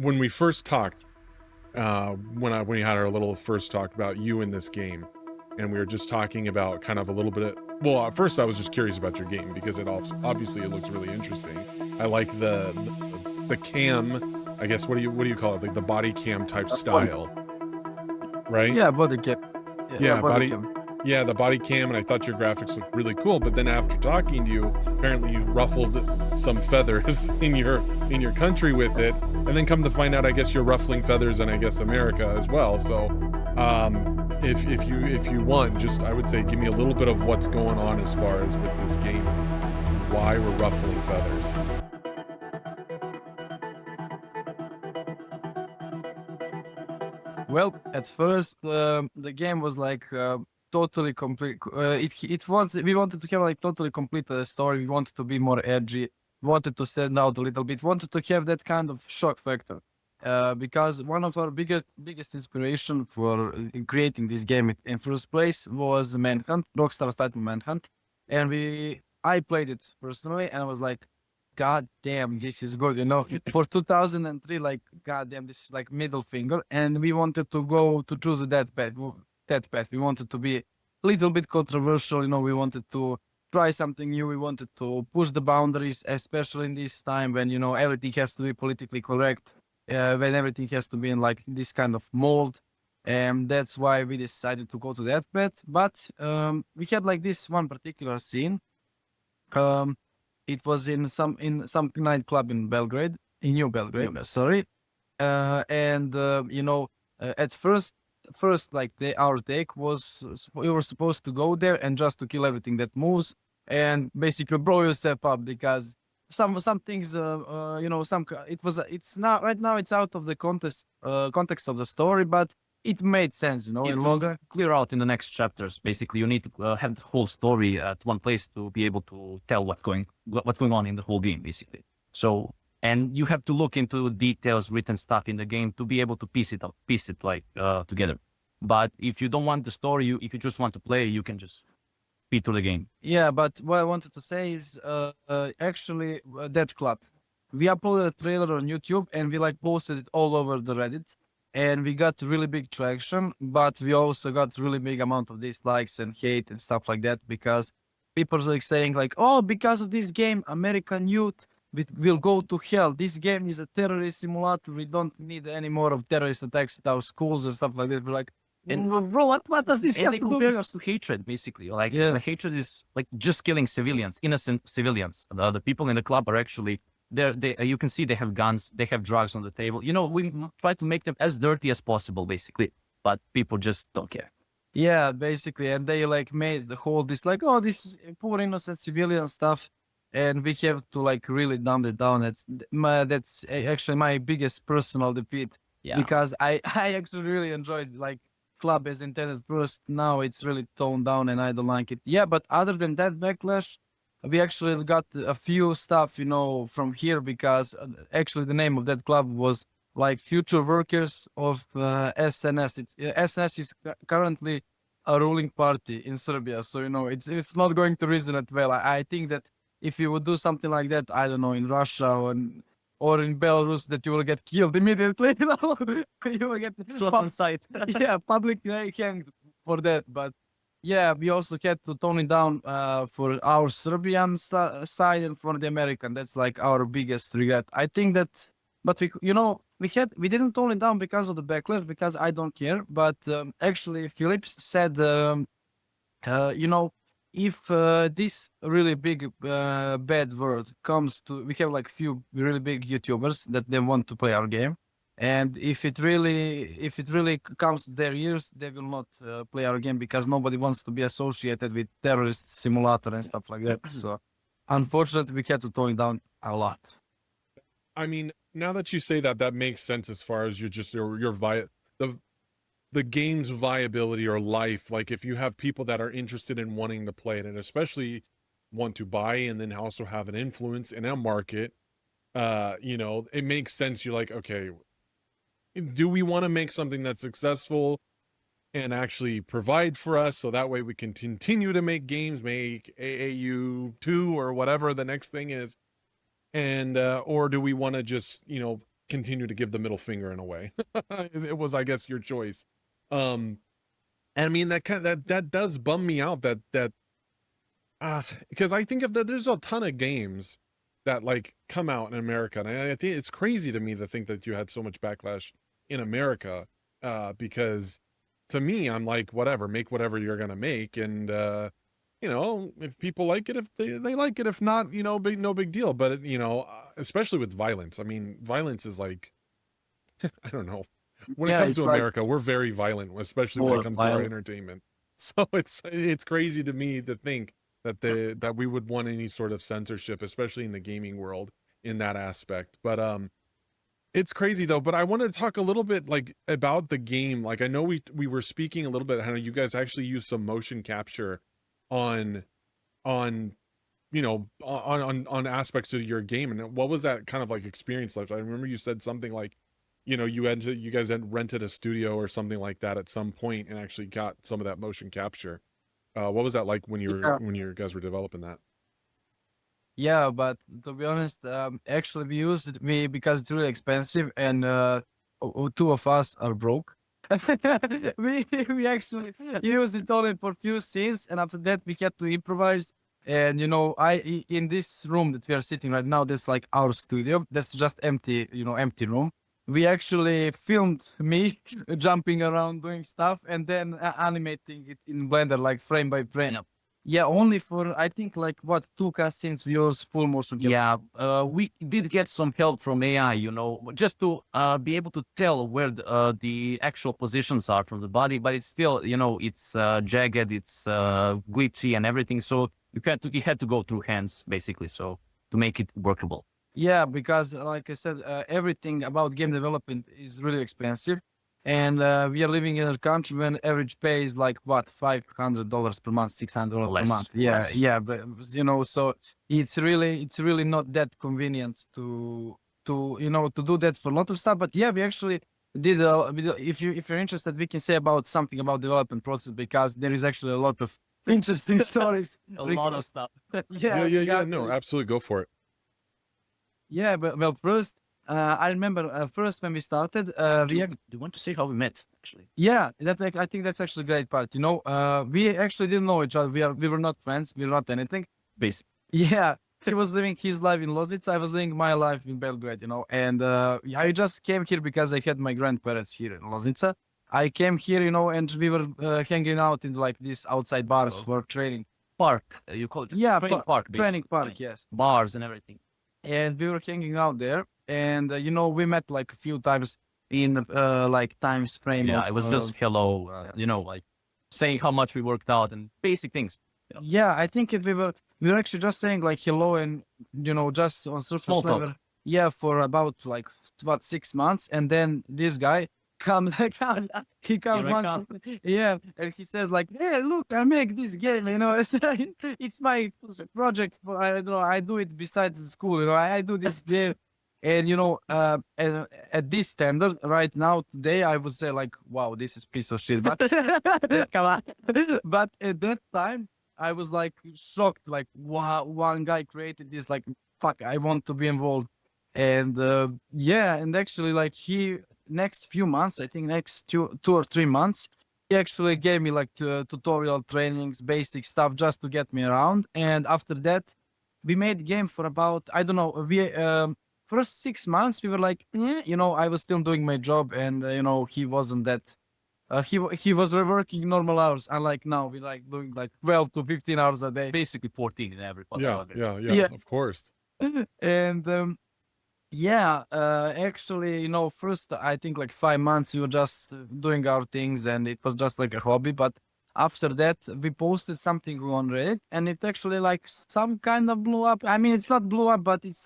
when we first talked, when we had our little first talk about you in this game, and we were just talking about kind of a little bit of, well, at first I was just curious about your game because it also obviously it looks really interesting. I like the cam, I guess, what do you call it? Like the body cam type Body. style, right? Yeah, body cam. Yeah, Yeah, body body. cam. Yeah, the body cam, and I thought your graphics looked really cool. But then after talking to you, apparently you ruffled some feathers in your country with it, and then come to find out, I guess you're ruffling feathers in, I guess, America as well. So, if you want, just I would say give me a little bit of what's going on as far as with this game, why we're ruffling feathers. Well, at first, the game was like totally complete. We wanted to have like totally complete story. We wanted to be more edgy. We wanted to stand out a little bit. Wanted to have that kind of shock factor. Because one of our biggest inspiration for creating this game in first place was Manhunt, Rockstar's title Manhunt, and I played it personally, and I was like, God damn, this is good, For 2003, like, God damn, this is like middle finger, and we wanted to go to choose that path. That path. We wanted to be a little bit controversial, We wanted to try something new. We wanted to push the boundaries, especially in this time when everything has to be politically correct, when everything has to be in like this kind of mold. And that's why we decided to go to that path. But we had like this one particular scene. It was in some nightclub in Belgrade, in New Belgrade, sorry. At first like our take was we were supposed to go there and just to kill everything that moves and basically blow yourself up because some things it's not right now, it's out of the context of the story, but it made sense, It in will longer. clear out in the next chapters. Basically, you need to have the whole story at one place to be able to tell what's going on in the whole game, basically. So, and you have to look into details, written stuff in the game to be able to piece it together. But if you don't want the story, if you just want to play, you can just beat through the game. Yeah, but what I wanted to say is actually that club. We uploaded a trailer on YouTube and we like posted it all over the Reddit, and we got really big traction, but we also got really big amount of dislikes and hate and stuff like that because people are like saying like, oh, because of this game, American youth will go to hell. This game is a terrorist simulator. We don't need any more of terrorist attacks at our schools and stuff like that. We're like, And bro, what does this and have they to do? compare us to hatred, basically. Like the hatred is like just killing civilians, innocent civilians. The people in the club are actually you can see they have guns, they have drugs on the table. We try to make them as dirty as possible, basically, but people just don't care. Yeah, basically, and they like made the whole this like, oh, this is poor innocent civilian stuff, and we have to like really dumb it down. That's actually my biggest personal defeat. Yeah. Because I actually really enjoyed like club as intended first. Now it's really toned down and I don't like it. Yeah, but other than that Backlash, we actually got a few stuff, from here because actually the name of that club was like Future Workers of SNS. SNS is currently a ruling party in Serbia, so it's not going to resonate well. I think that if you would do something like that, I don't know, in Russia or in Belarus, that you will get killed immediately. You will get Shot on sight. yeah, public hanged for that. But yeah, we also had to tone it down for our Serbian side and for the American. That's like our biggest regret. I think that, but we didn't tone it down because of the backlash, because I don't care. But actually, Phillips said, if this really big bad word comes to, we have like few really big YouTubers that they want to play our game, and if it really comes to their ears, they will not play our game because nobody wants to be associated with terrorist simulator and stuff like that. So unfortunately, we had to tone it down a lot. I mean, now that you say that, that makes sense as far as the game's viability or life. Like if you have people that are interested in wanting to play it and especially want to buy and then also have an influence in a market, it makes sense. You're like, okay, do we want to make something that's successful and actually provide for us so that way we can continue to make games, make A.A.U 2 or whatever the next thing is, and or do we want to just continue to give the middle finger in a way. It was, I guess, your choice. And I mean, that does bum me out that because I think there's a ton of games that like come out in America, and I think it's crazy to me to think that you had so much backlash in America, because to me, I'm like, whatever, make whatever you're gonna make, and you know, if people like it, if they like it, if not, you know, no big deal. But you know, especially with violence, I mean, violence is like, I don't know. When it Yeah, comes to it's like America, we're very violent, especially when it More comes to our violent. entertainment. So it's crazy to me to think that that we would want any sort of censorship, especially in the gaming world, in that aspect. But it's crazy though. But I want to talk a little bit like about the game. Like I know we were speaking a little bit how you guys actually use some motion capture on on you know on aspects of your game, and what was that kind of like experience like? I remember you said something like, you know, you guys had rented a studio or something like that at some point and actually got some of that motion capture. What was that like when yeah. when you guys were developing that? Yeah, but to be honest, actually we used it because it's really expensive and two of us are broke. We actually used it only for few scenes, and after that we had to improvise. And you know, in this room that we are sitting right now, that's like our studio. That's just empty, you know, empty room. We actually filmed me jumping around doing stuff and then animating it in Blender like frame by frame. Yep. Yeah, only for I think like what 2 cutscenes we use full motion capture. Yeah, we did get some help from AI, you know, just to be able to tell where the actual positions are from the body, but it's still, you know, it's jagged, it's glitchy and everything. So you had to go through hands basically, so to make it workable. Yeah, because like I said, everything about game development is really expensive, and we are living in a country when average pay is like what $500 per month, $600 per Less, month. Yeah, less. yeah, but you know, so it's really not that convenient to you know to do that for a lot of stuff. But yeah, we actually did. If you're interested, we can say about something about development process because there is actually a lot of interesting stories. A lot of stuff. Yeah, Yeah. because, No, absolutely, go for it. yeah, but well, first, I remember first when we started, Do you want to say how we met, actually? yeah, that like I think that's actually a great part. You know, we actually didn't know each other. We were not friends. We were not anything. Basically. Yeah, he was living his life in Loznica. I was living my life in Belgrade. You know, and I just came here because I had my grandparents here in Loznica. I came here, you know, and we were hanging out in like these outside bars Oh. for training. Park, you call it? Yeah, Training park. Basically. training park. Yes. Bars and everything. And we were hanging out there, and you know we met like a few times in like times frame. Yeah, of, it was just hello, you know, like saying how much we worked out and basic things. yeah, I think we were actually just saying like hello and you know just on surface Small talk. level. Yeah, for about like what 6 months, and then this guy comes he comes Here I once, come. yeah, and he says like, hey, look, I make this game, you know, it's my project, but I don't know, I do it besides the school, you know, I do this game. And you know, at this standard right now today, I would say like, wow, this is piece of shit. But come on. But at that time, I was like shocked. Like, wow, one guy created this. Like, fuck, I want to be involved. And yeah, and actually, like he next few months, I think next 2 or 3 months, he actually gave me like tutorial trainings, basic stuff just to get me around. And after that, we made game for about I don't know. We first 6 months we were like, you know, I was still doing my job, and you know, he wasn't that. He was working normal hours, unlike now we like doing like 12 to 15 hours a day. Basically 14 in every Yeah, project. Yeah. of course. And yeah, actually, you know, first I think like 5 months we were just doing our things, and it was just like a hobby. But after that, we posted something on Reddit, and it actually like some kind of blew up. I mean, it's not blew up, but it's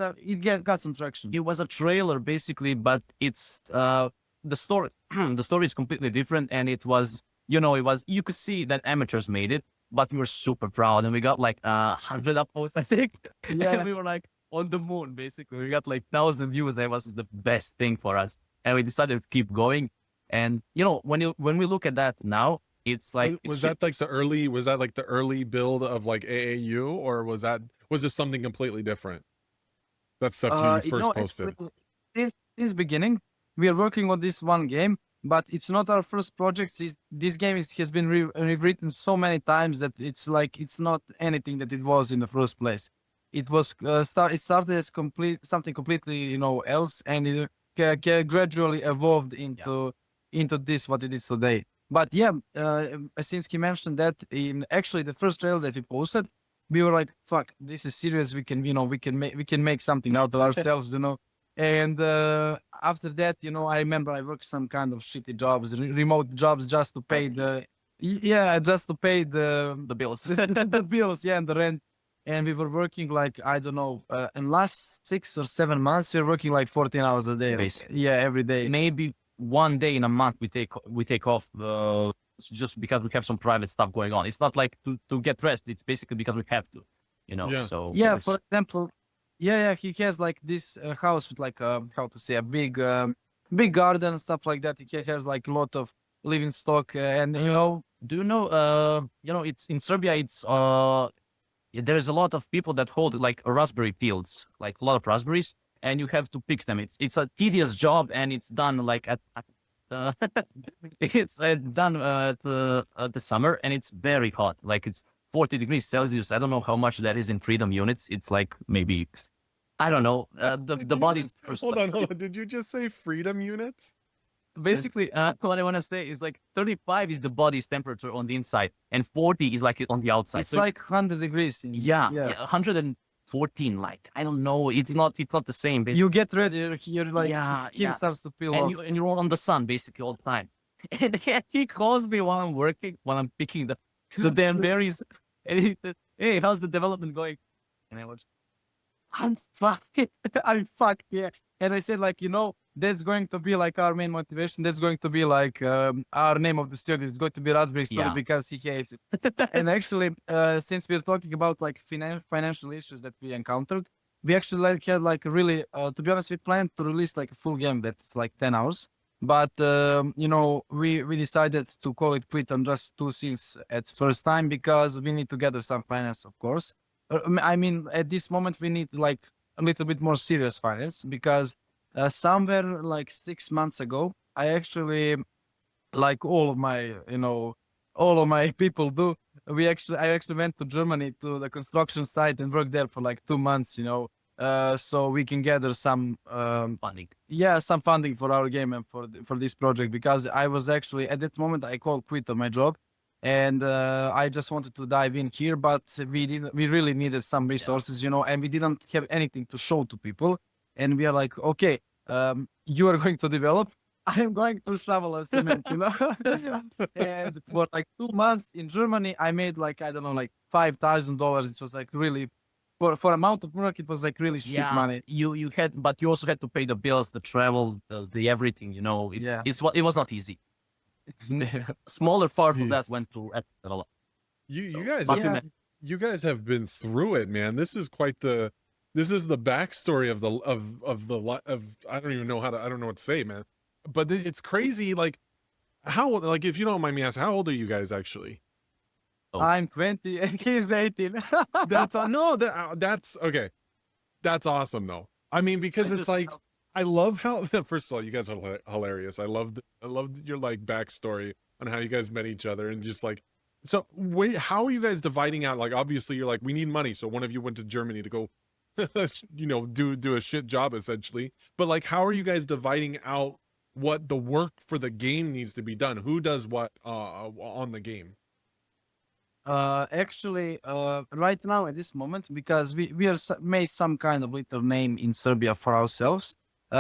got some traction. It was a trailer basically, but it's the story. The story is completely different, and it was, you know, you could see that amateurs made it, but we were super proud, and we got like 100 upvotes, I think. Yeah. And we were like on the moon, basically. We got like 1,000 views. That was the best thing for us, and we decided to keep going. And you know, when we look at that now, it's like Was that like the early build of like A.A.U, or was this something completely different? That stuff you first No, posted. actually, since beginning, we are working on this one game, but it's not our first project. This game has been rewritten so many times that it's like it's not anything that it was in the first place. It was it started as something completely else, and it gradually evolved into this what it is today. But yeah, since he mentioned that in actually the first trailer that we posted, we were like, "Fuck, this is serious. We can we can make something out of ourselves, And after that, I remember I worked some kind of shitty jobs, remote jobs, just to pay just to pay The bills. the bills, and the rent. And we were working like I don't know, in last 6 or 7 months, we were working like 14 hours a day. Basically. Every day. Maybe one day in a month we take off just because we have some private stuff going on. It's not like to get rest. It's basically because we have to, Yeah. So For example, he has like this house with like how to say a big garden and stuff like that. He has like a lot of living stock, and do you know it's in Serbia. It's there's a lot of people that hold like raspberry fields, like a lot of raspberries, and you have to pick them. It's a tedious job, and it's done like at it's done at the summer, and it's very hot. Like it's 40 degrees Celsius. I don't know how much that is in freedom units. It's like maybe, I don't know. The body's Hold on. Did you just say freedom units? basically what I want to say is like 35 is the body's temperature on the inside, and 40 is like on the outside. it's like 100 degrees. Yeah, 114. Like I don't know. It's not the same. Basically. You get ready, you're like skin starts to peel off. And you're on the sun basically all the time. And he calls me while I'm working, while I'm picking the damn berries, and he said, "Hey, how's the development going?" And I was, I'm fucked, yeah. And I said, like, that's going to be like our main motivation. That's going to be like our name of the studio. It's going to be Raspberry Studio because he hates it. And actually, since we're talking about like financial issues that we encountered, we actually had like really, to be honest, we planned to release like a full game that's like 10 hours. But, we decided to call it quit on just 2 scenes at first time because we need to gather some finance, of course. I mean, at this moment, we need like a little bit more serious finance because somewhere like 6 months ago, I actually, like all of my people do, I actually went to Germany to the construction site and worked there for like 2 months, so we can gather some funding. Yeah, some funding for our game and for this project because I was actually at that moment I called quit on my job. And I just wanted to dive in here, but we really needed some resources, and we didn't have anything to show to people. And we are like, okay, you are going to develop, I am going to shovel a cement, And for like 2 months in Germany, I made like, I don't know, like $5,000. It was like really, for amount of work, it was like really shit money. You had, but you also had to pay the bills, the travel, the everything, it was not easy. Smaller part of that went to develop. You guys have been through it, man. This is the backstory of I don't even know I don't know what to say, man. But it's crazy. Like how old, like if you don't mind me asking, how old are you guys actually? I'm 20 and he's 18. That's okay. That's awesome though. I mean, because it's like, I love how, first of all, you guys are hilarious. I loved your like backstory on how you guys met each other and just like, so wait, how are you guys dividing out? Like, obviously you're like, we need money. So one of you went to Germany to go, do a shit job essentially. But like, how are you guys dividing out what the work for the game needs to be done? Who does what on the game? Actually, right now at this moment, because we are made some kind of little name in Serbia for ourselves.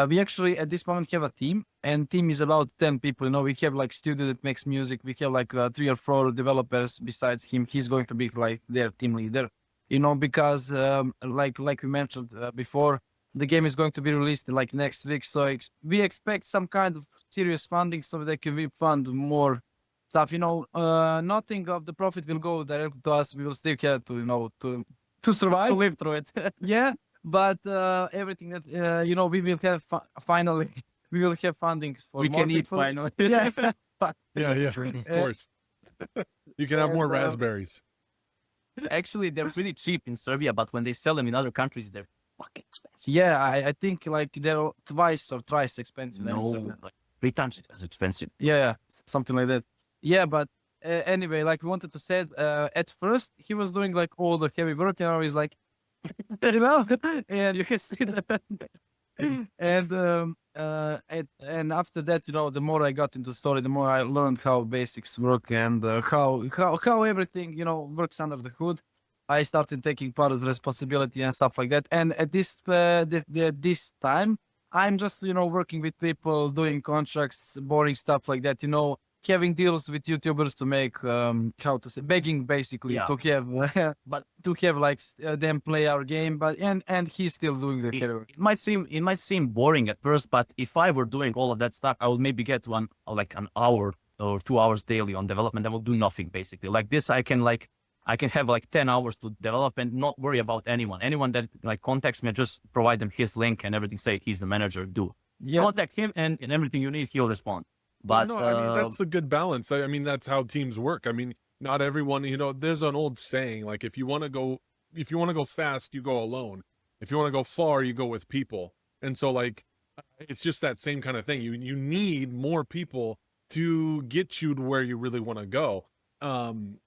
We actually at this moment have a team, and team is about 10 people. We have like studio that makes music. We have like 3 or 4 developers besides him. He's going to be like their team leader, because like we mentioned before, the game is going to be released like next week. So we expect some kind of serious funding so they can fund more stuff. Nothing of the profit will go directly to us. We will still have to to survive, to live through it. Yeah. But everything that we will have finally, we will have fundings for we more can eat people. finally. Yeah, of course. You can have more raspberries. Actually, they're pretty cheap in Serbia, but when they sell them in other countries, they're fucking expensive. Yeah, I think like they're twice or thrice expensive than No, Serbia. like 3 times as expensive. Yeah, something like that. Yeah, but anyway, like we wanted to say, at first he was doing like all the heavy work, and now he's like, you know, and you can see that. And after that, you know, the more I got into the story, the more I learned how basics work and how everything, you know, works under the hood. I started taking part of the responsibility and stuff like that. And at this time, I'm just, you know, working with people, doing contracts, boring stuff like that, you know, having deals with YouTubers to make, how to say, begging basically Yeah. to have, but to have like them play our game. But and he's still doing the heavy work. It might seem boring at first, but if I were doing all of that stuff, I would maybe get an hour or 2 hours daily on development. I will do nothing basically. Like this, I can have like 10 hours to develop and not worry about anyone. Anyone that like contacts me, I just provide them his link and everything. Say he's the manager. Do contact him and everything you need, he'll respond. But no, I mean that's the good balance. I mean that's how teams work. I mean, not everyone, you know, there's an old saying like if you want to go fast, you go alone. If you want to go far, you go with people. And so like it's just that same kind of thing. You need more people to get you to where you really want to go. Um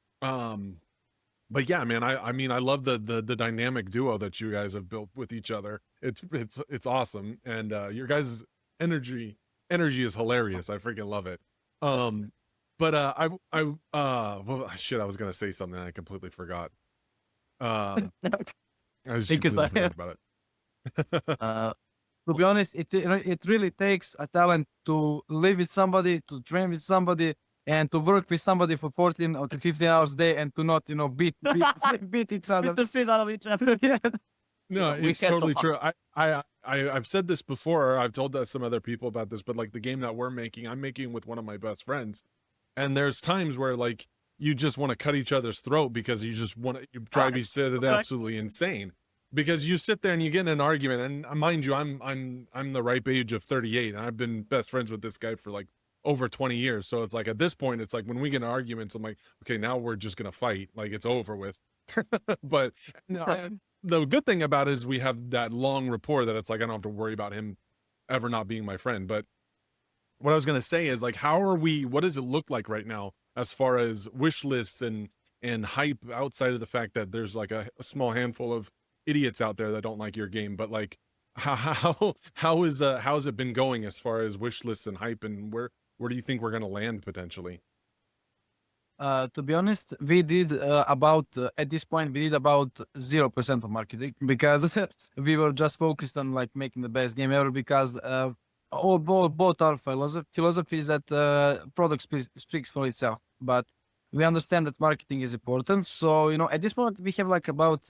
but yeah, man, I mean I love the dynamic duo that you guys have built with each other. It's awesome. And your guys' energy is hilarious. I freaking love it. But well, shit, I was gonna say something I completely forgot. I just Think completely about it. forgot about it. To be honest, it really takes a talent to live with somebody, to train with somebody, and to work with somebody for 14 or to 15 hours a day, and to not, you know, beat each other. the shit out of each other. No, we it's catch totally up. true. I've said this before. I've told some other people about this, but like the game that we're making, I'm making with one of my best friends, and there's times where like you just want to cut each other's throat because you just want to you drive each other absolutely insane. Because you sit there and you get in an argument, and mind you, I'm the ripe age of 38, and I've been best friends with this guy for like over 20 years. So it's like at this point, it's like when we get in arguments, I'm like, okay, now we're just gonna fight, like it's over with. But no, the good thing about it is we have that long rapport that it's like I don't have to worry about him ever not being my friend. But what I was gonna say is like, what does it look like right now as far as wish lists and hype outside of the fact that there's like a small handful of idiots out there that don't like your game, but like how's it been going as far as wish lists and hype, and where do you think we're gonna land potentially? To be honest, we did about at this point we did about 0% of marketing because we were just focused on like making the best game ever. Because both our philosophy is that product speaks for itself, but we understand that marketing is important. So you know, at this moment we have like about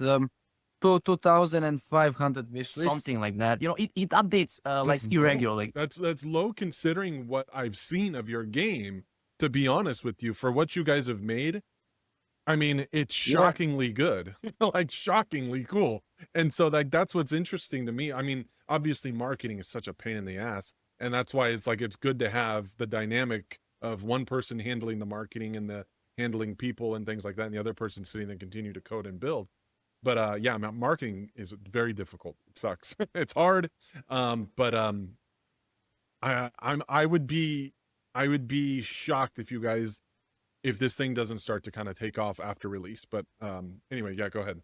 2,500 wish lists. Something like that. You know, it updates like irregularly. That's low considering what I've seen of your game. To be honest with you, for what you guys have made, I mean, it's shockingly good, like shockingly cool. And so like that's what's interesting to me. I mean, obviously marketing is such a pain in the ass, and that's why it's like it's good to have the dynamic of one person handling the marketing and the handling people and things like that, and the other person sitting there continue to code and build. But yeah, marketing is very difficult. It sucks. It's hard. But I would be shocked if this thing doesn't start to kind of take off after release. But anyway, yeah, go ahead.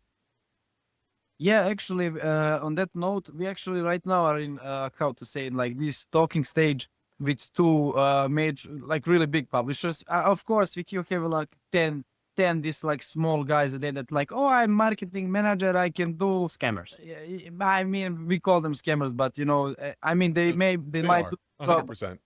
Yeah, actually, on that note, we actually right now are in how to say it, like this talking stage with two major, like really big publishers. Of course, we can have like 10 these like small guys that like, oh, I'm marketing manager, I can do Scammers. I mean, we call them scammers, but you know, I mean, they might do 100%.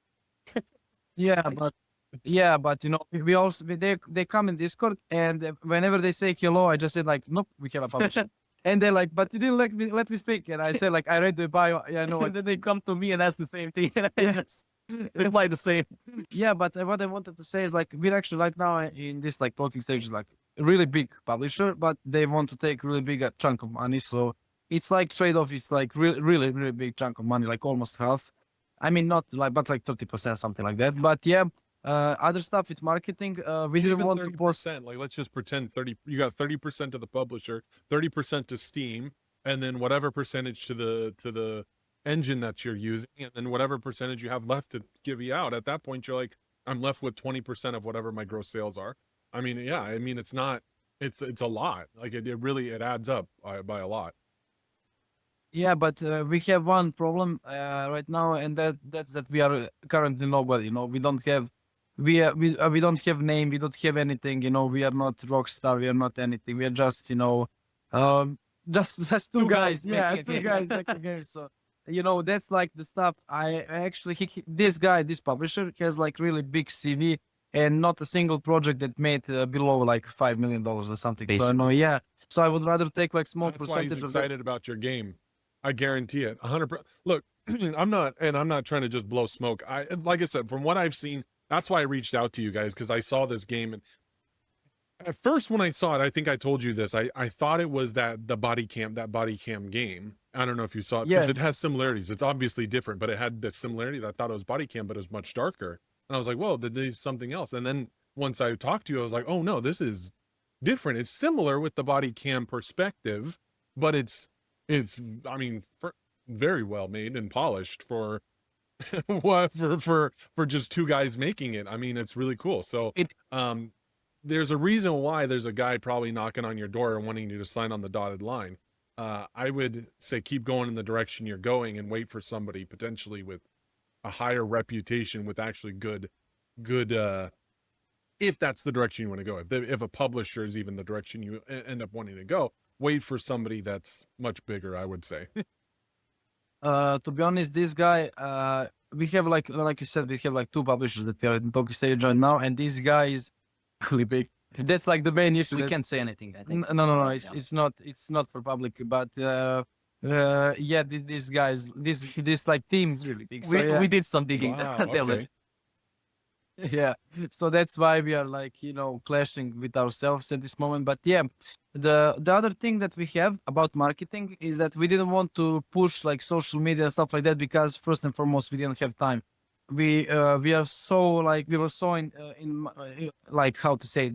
yeah, but you know, we also they come in Discord, and whenever they say hello, I just said like, nope, we have a publisher. And they're like, but you didn't let me speak. And I said like, I read the bio. Yeah, I know. And then they come to me and ask the same thing, and I just reply the same. Yeah, but what I wanted to say is like, we're actually like now in this like talking stage, like a really big publisher, but they want to take really big chunk of money. So it's like trade-off. It's like really big chunk of money, like almost half. I mean, not like, but like 30%, something like that. But yeah, other stuff with marketing, we didn't want to post. Like, let's just pretend 30. You got 30% to the publisher, 30% to Steam, and then whatever percentage to the engine that you're using, and then whatever percentage you have left to give you out. At that point, you're like, I'm left with 20% of whatever my gross sales are. I mean, yeah, I mean, it's not, it's a lot. Like it really, it adds up by a lot. Yeah, but we have one problem right now, and that's that we are currently nobody. You know, we don't have, we don't have name, we don't have anything. You know, we are not Rockstar, we are not anything. We are just, you know, just two guys. Yeah, making a two game. guys making a game. So you know, that's like the stuff. I actually, this guy, this publisher has like really big CV, and not a single project that made below like $5 million or something. So Basically. no, yeah. So I would rather take like small That's why he's percentage of that. excited about your game. I guarantee it. 100%. Look, I'm not trying to just blow smoke. Like I said, from what I've seen, that's why I reached out to you guys, because I saw this game, and at first when I saw it, I think I told you this. I thought it was that body cam game. I don't know if you saw it, because Yeah. it has similarities. It's obviously different, but it had the similarities. I thought it was body cam, but it was much darker. And I was like, whoa, there's something else. And then once I talked to you, I was like, oh no, this is different. It's similar with the body cam perspective, but it's I mean, very well made and polished for what for just two guys making it. I mean, it's really cool. So there's a reason why there's a guy probably knocking on your door and wanting you to sign on the dotted line. I would say keep going in the direction you're going and wait for somebody potentially with a higher reputation, with actually good if that's the direction you want to go. If a publisher is even the direction you end up wanting to go, wait for somebody that's much bigger, I would say. To be honest, this guy, we have like you said, we have like two publishers that we are in talking stage right now, and this guy is really big. That's like the main issue. We that- can't say anything, I think. No. Yeah. It's not for public, but yeah, these guys, this like team is really big. So, We, yeah. we did some digging. Wow, Tell okay. it. Yeah, so that's why we are like, you know, clashing with ourselves at this moment. But yeah, the other thing that we have about marketing is that we didn't want to push like social media and stuff like that, because first and foremost we didn't have time. We are so like, we were so like, how to say,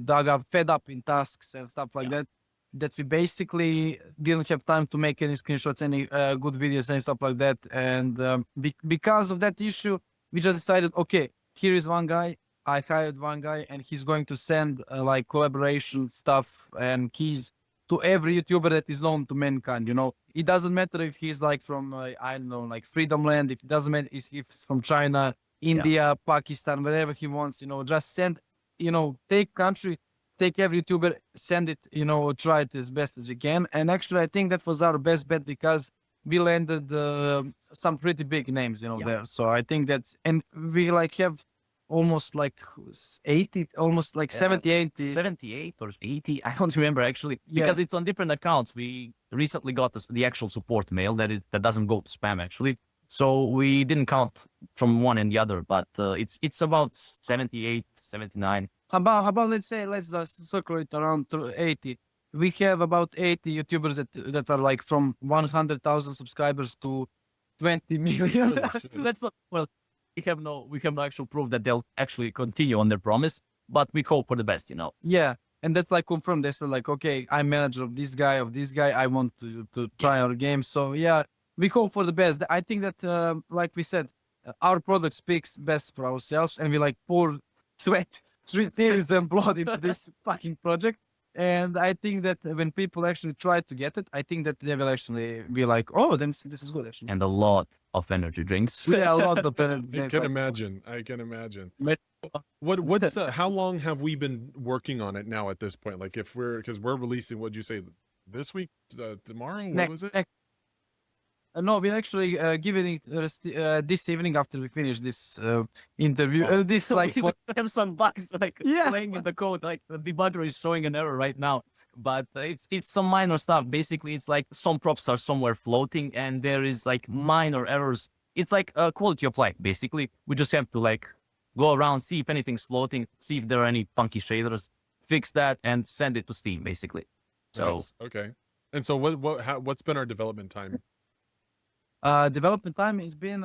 fed up in tasks and stuff like that we basically didn't have time to make any screenshots, any good videos and stuff like that. And because of that issue, we just decided, okay, here is one guy. I hired one guy, and he's going to send like collaboration stuff and keys to every YouTuber that is known to mankind. You know, it doesn't matter if he's like from I don't know, like Freedom Land. If it doesn't matter if he's from China, India, Pakistan, wherever he wants. You know, just send. You know, take every YouTuber, send it. You know, try it as best as you can. And actually, I think that was our best bet, because we landed some pretty big names, you know, there. So I think that's, and we like have almost like 80, almost like 70, 80. 78 or 80, I don't remember actually, because it's on different accounts. We recently got the actual support mail that doesn't go to spam actually. So we didn't count from one and the other, but it's about 78, 79. About let's just circle it around 80. We have about 80 YouTubers that are like from 100,000 subscribers to 20 million. That's not, well, we have no actual proof that they'll actually continue on their promise, but we hope for the best, you know. Yeah, and that's like confirmed. They said like, okay, I'm manager of this guy. I want to try our game. So yeah, we hope for the best. I think that like we said, our product speaks best for ourselves, and we like pour sweat, tears, and blood into this fucking project. And I think that when people actually try to get it, I think that they will actually be like, oh, then this is good actually. And a lot of energy drinks. Yeah, a lot of I can imagine. What's the, how long have we been working on it now at this point? Like because we're releasing, what'd you say, this week, tomorrow? What was it? No, we're actually giving it this evening after we finish this interview. This like we have some bugs like playing in the code, like the debugger is showing an error right now, but it's some minor stuff. Basically, it's like some props are somewhere floating and there is like minor errors. It's like a quality of life. Basically, we just have to like go around, see if anything's floating, see if there are any funky shaders, fix that, and send it to Steam. Basically, so Nice. Okay. And so what's been our development time? Development time has been,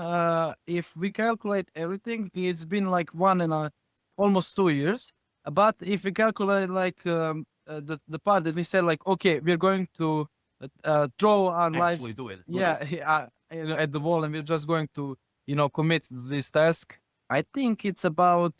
if we calculate everything, it's been like almost 2 years. But if we calculate like the part that we said, like, okay, we're going to throw our lives, Actually do it. Do yeah, this. at the wall, and we're just going to, commit this task. I think it's about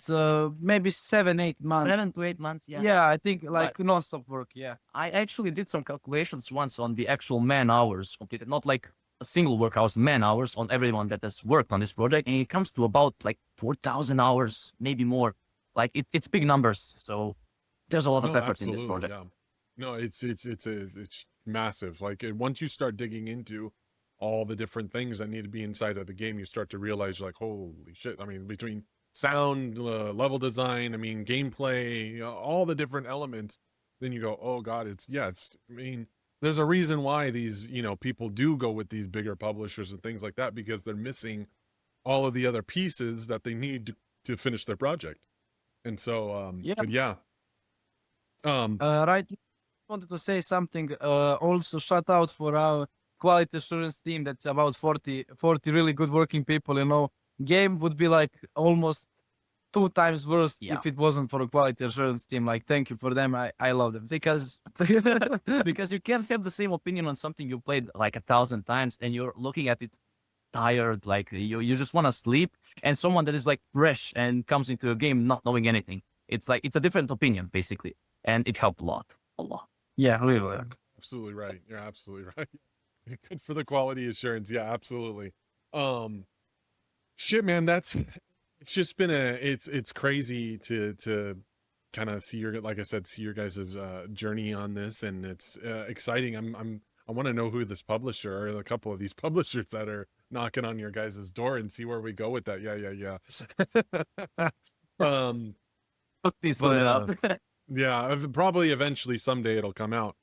maybe 7-8 months. 7 to 8 months. Yeah. Yeah, I think like non-stop work. Yeah. I actually did some calculations once on the actual man hours completed, not like a single work hours, man hours on everyone that has worked on this project. And it comes to about like 4,000 hours, maybe more. Like it's big numbers. So there's a lot of No, effort in this absolutely, project. yeah. No, it's massive. Like once you start digging into all the different things that need to be inside of the game, you start to realize you're like, holy shit. I mean, between sound, level design, I mean, gameplay, all the different elements, then you go, oh God, I mean, there's a reason why these, people do go with these bigger publishers and things like that, because they're missing all of the other pieces that they need to finish their project. And so, Yeah. but yeah. Right. Wanted to say something. Also, shout out for our quality assurance team. That's about 40 really good working people. Game would be like almost 2 times worse if it wasn't for a quality assurance team. Like, thank you for them. I love them. Because because you can't have the same opinion on something you played like 1,000 times and you're looking at it tired, like you just want to sleep, and someone that is like fresh and comes into a game not knowing anything. It's like it's a different opinion basically, and it helped a lot. Yeah, really. Absolutely right. You're absolutely right. Good for the quality assurance. Yeah, absolutely. Shit, man, it's just been it's crazy to kind of see like I said, see your guys' journey on this, and it's exciting. I want to know who this publisher or a couple of these publishers that are knocking on your guys' door and see where we go with that. Yeah. Yeah, probably eventually someday it'll come out.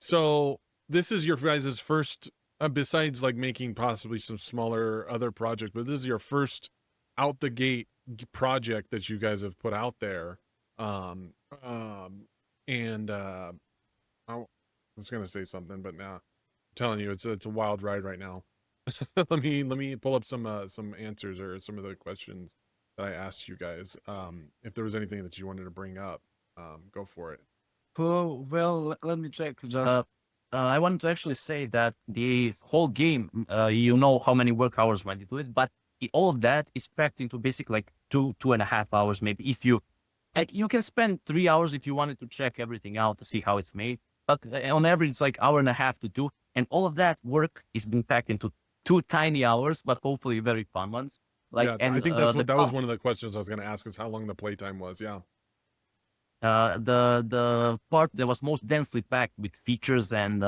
So this is your guys' first, besides like making possibly some smaller other projects, but this is your first out the gate project that you guys have put out there. And I was gonna say something, but now I'm telling you, it's a wild ride right now. let me pull up some answers or some of the questions that I asked you guys. If there was anything that you wanted to bring up, go for it. Well, let me check. Just I wanted to actually say that the whole game, you know how many work hours went into it, but all of that is packed into basically like 2.5 hours, maybe. If you like, you can spend 3 hours if you wanted to check everything out to see how it's made. But on average, it's like hour and a half to do, and all of that work is being packed into 2 tiny hours, but hopefully very fun ones. Like, yeah, and I think that was one of the questions I was going to ask, is how long the playtime was. Yeah. The part that was most densely packed with features and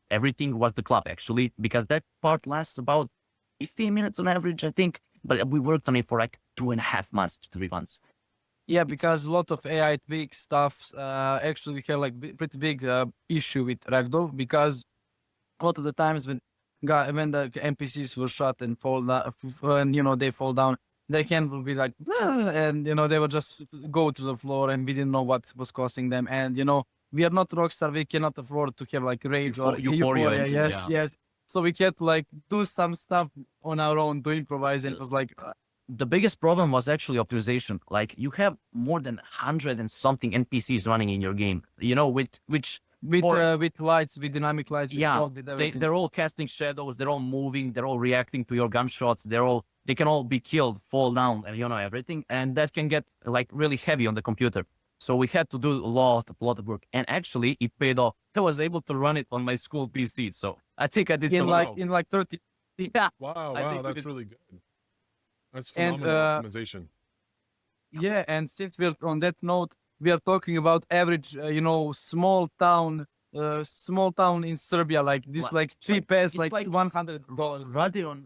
everything was the club, actually, because that part lasts about 15 minutes on average, I think. But we worked on it for like 2.5 months to 3 months. yeah, because a lot of AI tweak stuff. Actually, we had like pretty big issue with Ragdoll, because a lot of the times when the NPCs were shot and fall down, and they fall down, their hand will be like, "Ah," and they would just go to the floor, and we didn't know what was causing them. And we are not Rockstar, we cannot afford to have like rage or Euphoria engine, Yes, yeah. yes. So we had to like do some stuff on our own to improvise, and it was like, The biggest problem was actually optimization. Like, you have more than 100 and something NPCs running in your game, with lights, with dynamic lights, with yeah, fog, with everything. they're all casting shadows, they're all moving, they're all reacting to your gunshots, they can all be killed, fall down, and everything, and that can get like really heavy on the computer. So we had to do a lot of work, and actually it paid off. I was able to run it on my school PC, so I think I did in some in like 30. yeah. Wow, that's really good. That's And, phenomenal optimization. Yeah, and since we're on that note, we are talking about average, small town in Serbia, like this, like cheap as it's like like $100. Radeon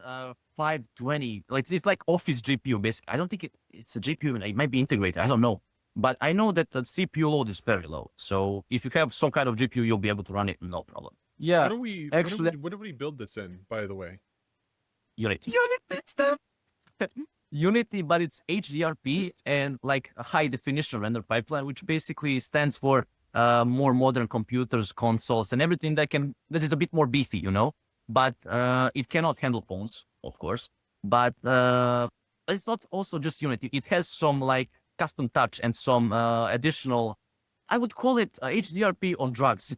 520. Like, it's like office GPU basically. I don't think it's a GPU. It might be integrated. I don't know. But I know that the CPU load is very low. So if you have some kind of GPU, you'll be able to run it, no problem. Yeah, What did we build this in, by the way? Unity stuff. Unity, but it's HDRP and like a high definition render pipeline, which basically stands for more modern computers, consoles, and everything that is a bit more beefy, But it cannot handle phones, of course. But it's not also just Unity. It has some like custom touch and some additional, I would call it HDRP on drugs.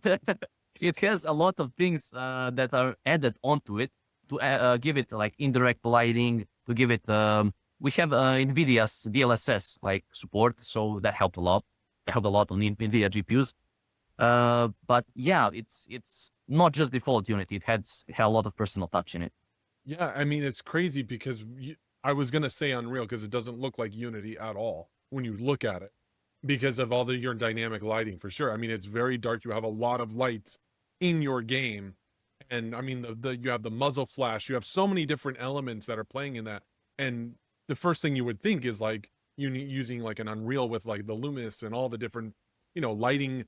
it has a lot of things that are added onto it to give it like indirect lighting, to give it. We have NVIDIA's DLSS like support, so that helped a lot. It helped a lot on NVIDIA GPUs. But yeah, it's not just default Unity. It had a lot of personal touch in it. Yeah, I mean, it's crazy because I was going to say Unreal because it doesn't look like Unity at all when you look at it because of all your dynamic lighting for sure. I mean, it's very dark. You have a lot of lights in your game. And I mean, you have the muzzle flash. You have so many different elements that are playing in that. And the first thing you would think is like using like an Unreal with like the Luminous and all the different, lighting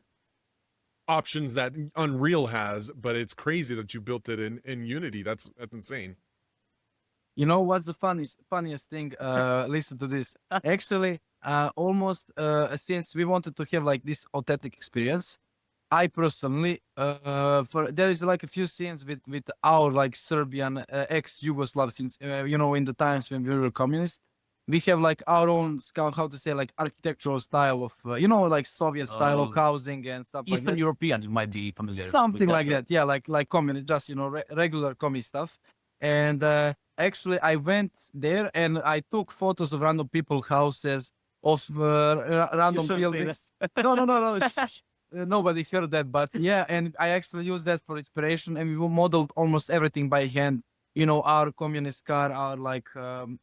options that Unreal has, but it's crazy that you built it in Unity. That's insane. You know what's the funniest thing? Listen to this. Actually, almost since we wanted to have like this authentic experience, I personally, there is like a few scenes with our like Serbian ex-Yugoslav since in the times when we were communist, we have like our own how to say like architectural style of like Soviet style of housing and stuff like Eastern that. Europeans might be familiar. Something with like that, yeah, like communist, just regular commie stuff. And actually, I went there and I took photos of random people's houses, of random buildings. No. Nobody heard that, but yeah, and I actually used that for inspiration, and we modeled almost everything by hand. Our communist car, our like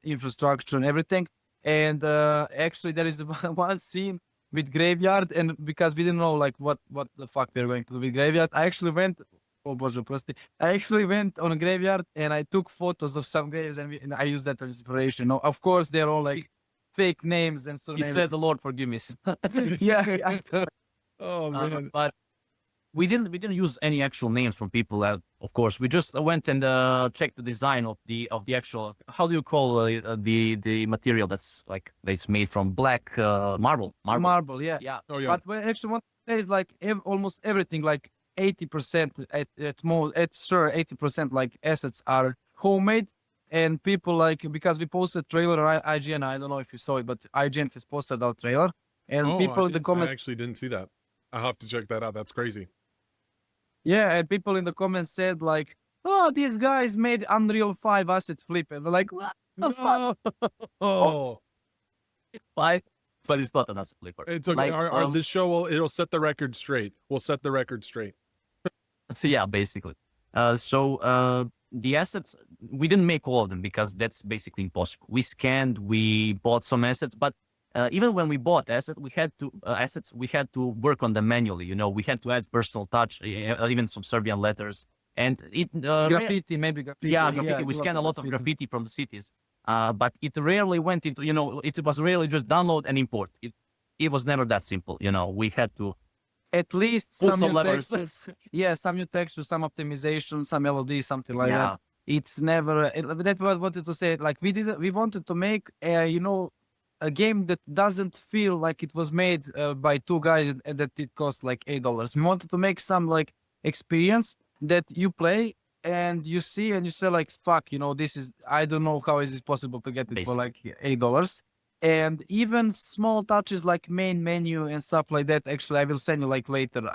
infrastructure and everything. And actually, there is one scene with graveyard, and because we didn't know like what the fuck we were going to do with graveyard, I actually went. Oh bože, prosti. I actually went on a graveyard and I took photos of some graves, and I used that for inspiration. No, of course, they're all like fake names and so. He said, "The Lord forgive me." Yeah. Oh man. But we didn't use any actual names from people. Of course, we just went and checked the design of the actual. How do you call the material that's made from black marble? Marble, yeah. Yeah. Oh, yeah. But actually, one is like almost everything, like 80% at most. It's sure 80% like assets are homemade, and people like, because we posted trailer on IGN. I don't know if you saw it, but IGN has posted our trailer, and people in the comments. I actually didn't see that. I'll have to check that out. That's crazy. Yeah, and people in the comments said like, "Oh, these guys made Unreal 5 assets flip," and we're like, "What the fuck?" Oh, Why? But it's not an asset flipper. it's okay. Like, this show it'll set the record straight. We'll set the record straight. So yeah, basically. The assets, we didn't make all of them because that's basically impossible. We scanned, we bought some assets, but even when we bought assets, we had to work on them manually. We had to add personal touch, even some Serbian letters, and graffiti, maybe graffiti. Yeah, graffiti. Yeah, we scanned a lot of graffiti from the cities, but it rarely went into. It was rarely just download and import. It was never that simple. We had to at least pull some new levers. Yeah, some new texture, some optimization, some LOD, something like that. It's never. That's what I wanted to say. Like we wanted to make a game that doesn't feel like it was made by two guys and that it cost like $8. We wanted to make some like experience that you play and you see and you say like, fuck, this is, I don't know how is it possible to get it for like $8. And even small touches like main menu and stuff like that. Actually, I will send you like later.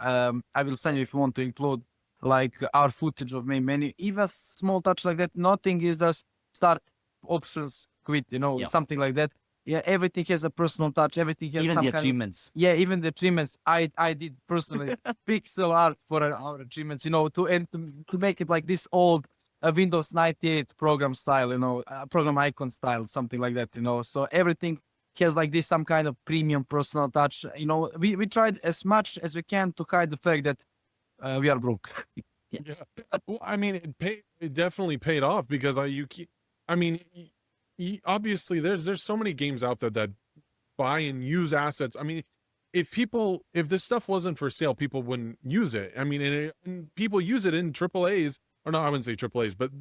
I will send you if you want to include like our footage of main menu. Even small touch like that. Nothing is just start options, quit, something like that. Yeah, everything has a personal touch. Everything has even some the kind achievements. Even the achievements. I did personally pixel art for our achievements. To make it like this old Windows 98 program style. Program icon style, something like that. So everything has like this some kind of premium personal touch. We tried as much as we can to hide the fact that we are broke. Yeah. Well, I mean, it definitely paid off because obviously there's so many games out there that buy and use assets. I mean, if this stuff wasn't for sale, people wouldn't use it. I mean, and people use it in AAAs, or no, I wouldn't say AAAs, but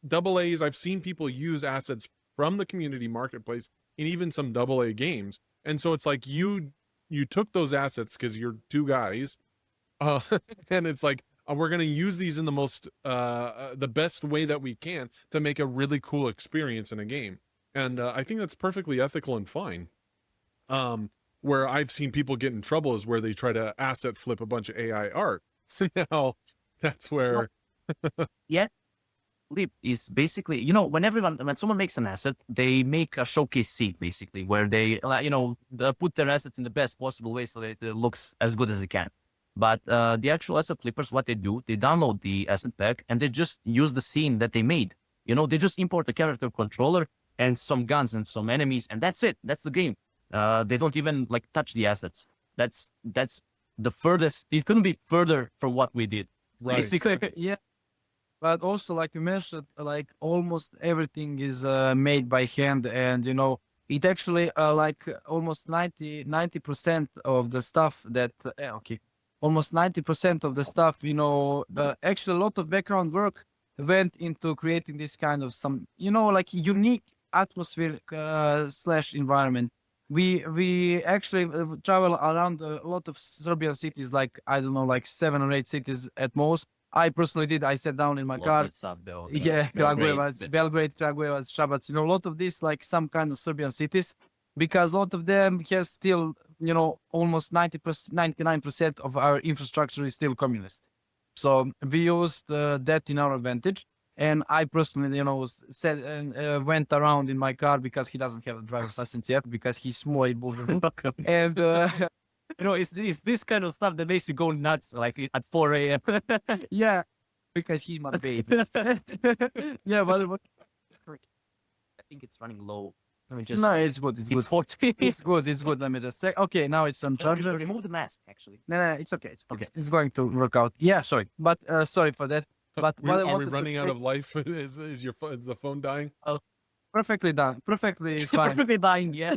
AAs. I've seen people use assets from the community marketplace in even some AA games. And so it's like you took those assets because you're two guys, and it's like, we're going to use these in the best way that we can to make a really cool experience in a game. And I think that's perfectly ethical and fine. Where I've seen people get in trouble is where they try to asset flip a bunch of AI art. So now That's where Yeah, Leap is basically, when someone makes an asset, they make a showcase seat basically where they, they put their assets in the best possible way so that it looks as good as it can. But the actual asset flippers, what they do, they download the asset pack and they just use the scene that they made. They just import the character controller and some guns and some enemies, and that's it. That's the game. They don't even like touch the assets. That's the furthest. It couldn't be further from what we did. right. Basically, Yeah. But also, like you mentioned, like almost everything is made by hand, and it actually almost 90% of the stuff that okay, almost 90% of the stuff, actually a lot of background work went into creating this kind of some, like unique atmosphere slash environment. We actually travel around a lot of Serbian cities, like I don't know, like 7 or 8 cities at most. I personally did. I sat down in my car. Yeah, Kragujevac, Belgrade, Kragujevac, Šabac. A lot of these, like some kind of Serbian cities, because a lot of them have still, almost 90%, 99% of our infrastructure is still communist. So we used that in our advantage. And I personally, said went around in my car because he doesn't have a driver's license yet because he's small. And it's this kind of stuff that makes you go nuts, like at 4 a.m. yeah, because he's my baby. Yeah, but I think it's running low. Let me just. no, it's good. It's good. 40. It's good. It's good. Let me just check. Okay, now it's on charger. Remove the mask, actually. No, it's okay. Okay. It's going to work out. Yeah, sorry, but sorry for that. But what I Are we wanted to running out say- of life? Is the phone dying? perfectly done, perfectly fine. Perfectly dying, yeah.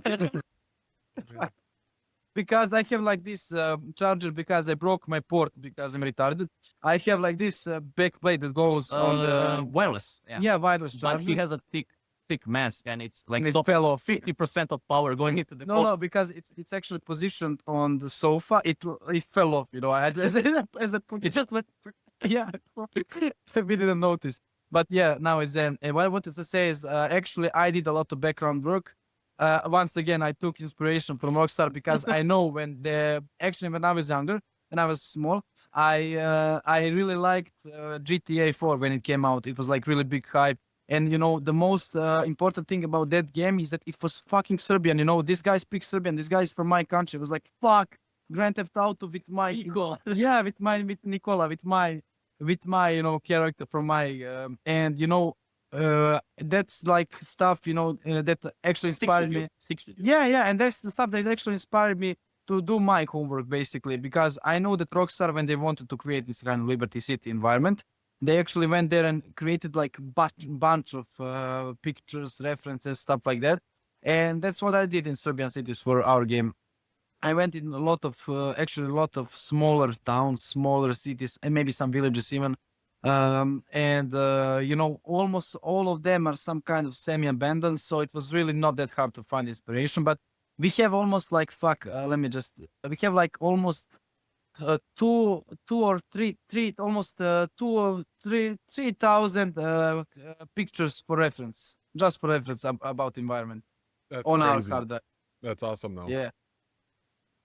Because I have like this charger because I broke my port because I'm retarded. I have like this back plate that goes on the wireless. Yeah. wireless But charger. he has a thick mask, and it's like And it fell off. 50% of power going into the No, because it's actually positioned on the sofa. It fell off. I had as a It just went. yeah, we didn't notice. But yeah, now it's then. And what I wanted to say is, actually, I did a lot of background work. Once again, I took inspiration from Rockstar because I know when I was younger and I was small, I really liked GTA 4 when it came out. It was like really big hype. And the most important thing about that game is that it was fucking Serbian. This guy speaks Serbian. This guy is from my country. It was like fuck Grand Theft Auto with my yeah, with Nikola, with my character from my and that's like stuff that actually inspired me. Yeah, and that's the stuff that actually inspired me to do my homework basically, because I know that Rockstar, when they wanted to create this kind of Liberty City environment, they actually went there and created like bunch of pictures, references, stuff like that. And that's what I did in Serbian cities for our game. I went in a lot of smaller towns, smaller cities, and maybe some villages even. Almost all of them are some kind of semi-abandoned, so it was really not that hard to find inspiration. But we have almost like we have like almost two or three almost 3,000 pictures for reference, just for reference about environment That's on our crazy. card. That's awesome, though. Yeah.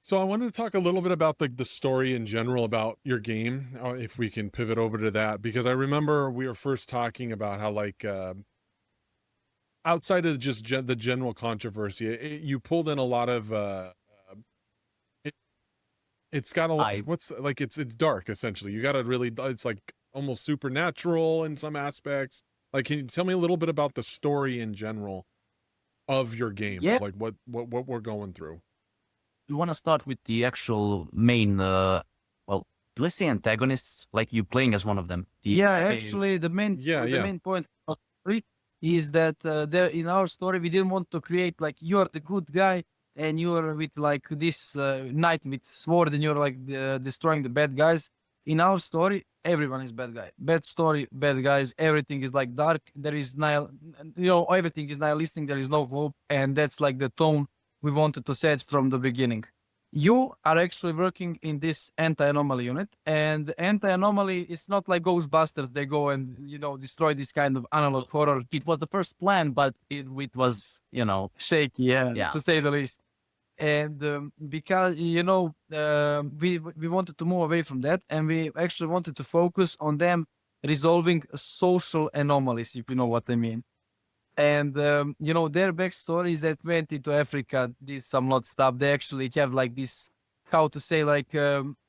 So I wanted to talk a little bit about the story in general about your game, if we can pivot over to that, because I remember we were first talking about how like outside of just the general controversy, you pulled in a lot of it's got a lot. It's dark essentially. You got to really, it's like almost supernatural in some aspects. Like, can you tell me a little bit about the story in general of your game? Yeah. Like what we're going through. You want to start with the actual main, let's say antagonists, like you playing as one of them. Actually, the main point of it is that there in our story we didn't want to create like you're the good guy and you're with like this knight with sword and you're like destroying the bad guys. In our story, everyone is bad guy. Bad story, bad guys. Everything is like dark. There is everything is nihilistic. There is no hope, and that's like the tone we wanted to set from the beginning. You are actually working in this anti-anomaly unit, and anti-anomaly is not like Ghostbusters. They go and destroy this kind of analog horror. It was the first plan, but it was, Shaky, yeah, Yeah. to say the least. And because we wanted to move away from that, and we actually wanted to focus on them resolving social anomalies, if you know what I mean. And their backstory is that went into Africa, did some lot stuff. They actually have like this, how to say, like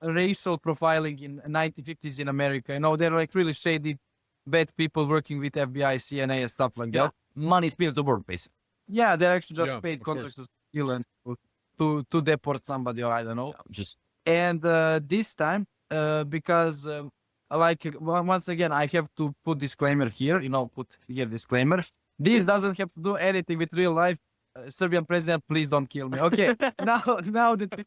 racial profiling in 1950s in America. They're like really shady, bad people working with FBI, CNA, and stuff like Yeah, that. money spills the world, basically. Yeah, they're actually just Yeah, paid of course. contractors to kill and to deport somebody, or I don't know. Just And this time, because once again, I have to put disclaimer here. Put here disclaimer. This doesn't have to do anything with real life. Serbian president, please don't kill me. Okay, now that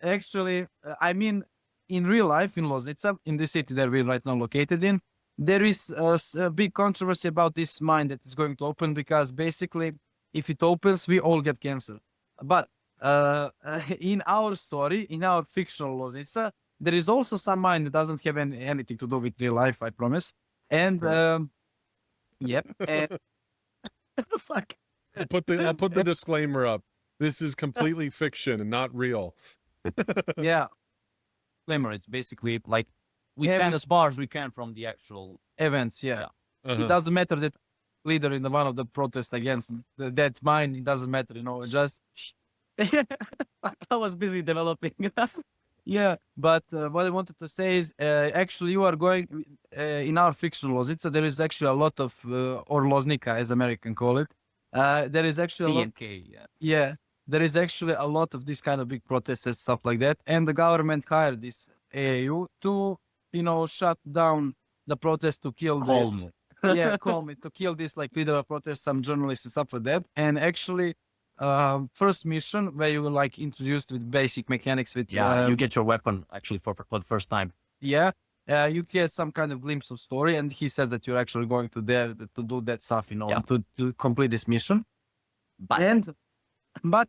actually, I mean, in real life in Loznica, in the city that we're right now located in, there is a big controversy about this mine that is going to open, because basically, if it opens, we all get cancer. But in our story, in our fictional Loznica, there is also some mine that doesn't have anything to do with real life, I promise. And yep. And fuck. I'll put the disclaimer up. This is completely fiction and not real. Yeah. disclaimer. It's basically like we Yeah, stand as far as we can from the actual. Events, yeah. Yeah. Uh-huh. It doesn't matter that leader in the one of the protests against that's mine. It doesn't matter, just I was busy developing. yeah. But what I wanted to say is, actually, you are going in our fictional Loznica. There is actually a lot of or Loznica, as American call it. There is actually a lot. CNK, yeah. Yeah, there is actually a lot of this kind of big protests and stuff like that. And the government hired this A.A.U to, shut down the protest, to kill this. Calm. Yeah, call me, to kill this like leader of protest, some journalists and stuff like that. And actually, first mission where you were like introduced with basic mechanics with Yeah, you get your weapon actually for the first time. yeah. You get some kind of glimpse of story, and he said that you're actually going to there to do that stuff, Yeah. to complete this mission. But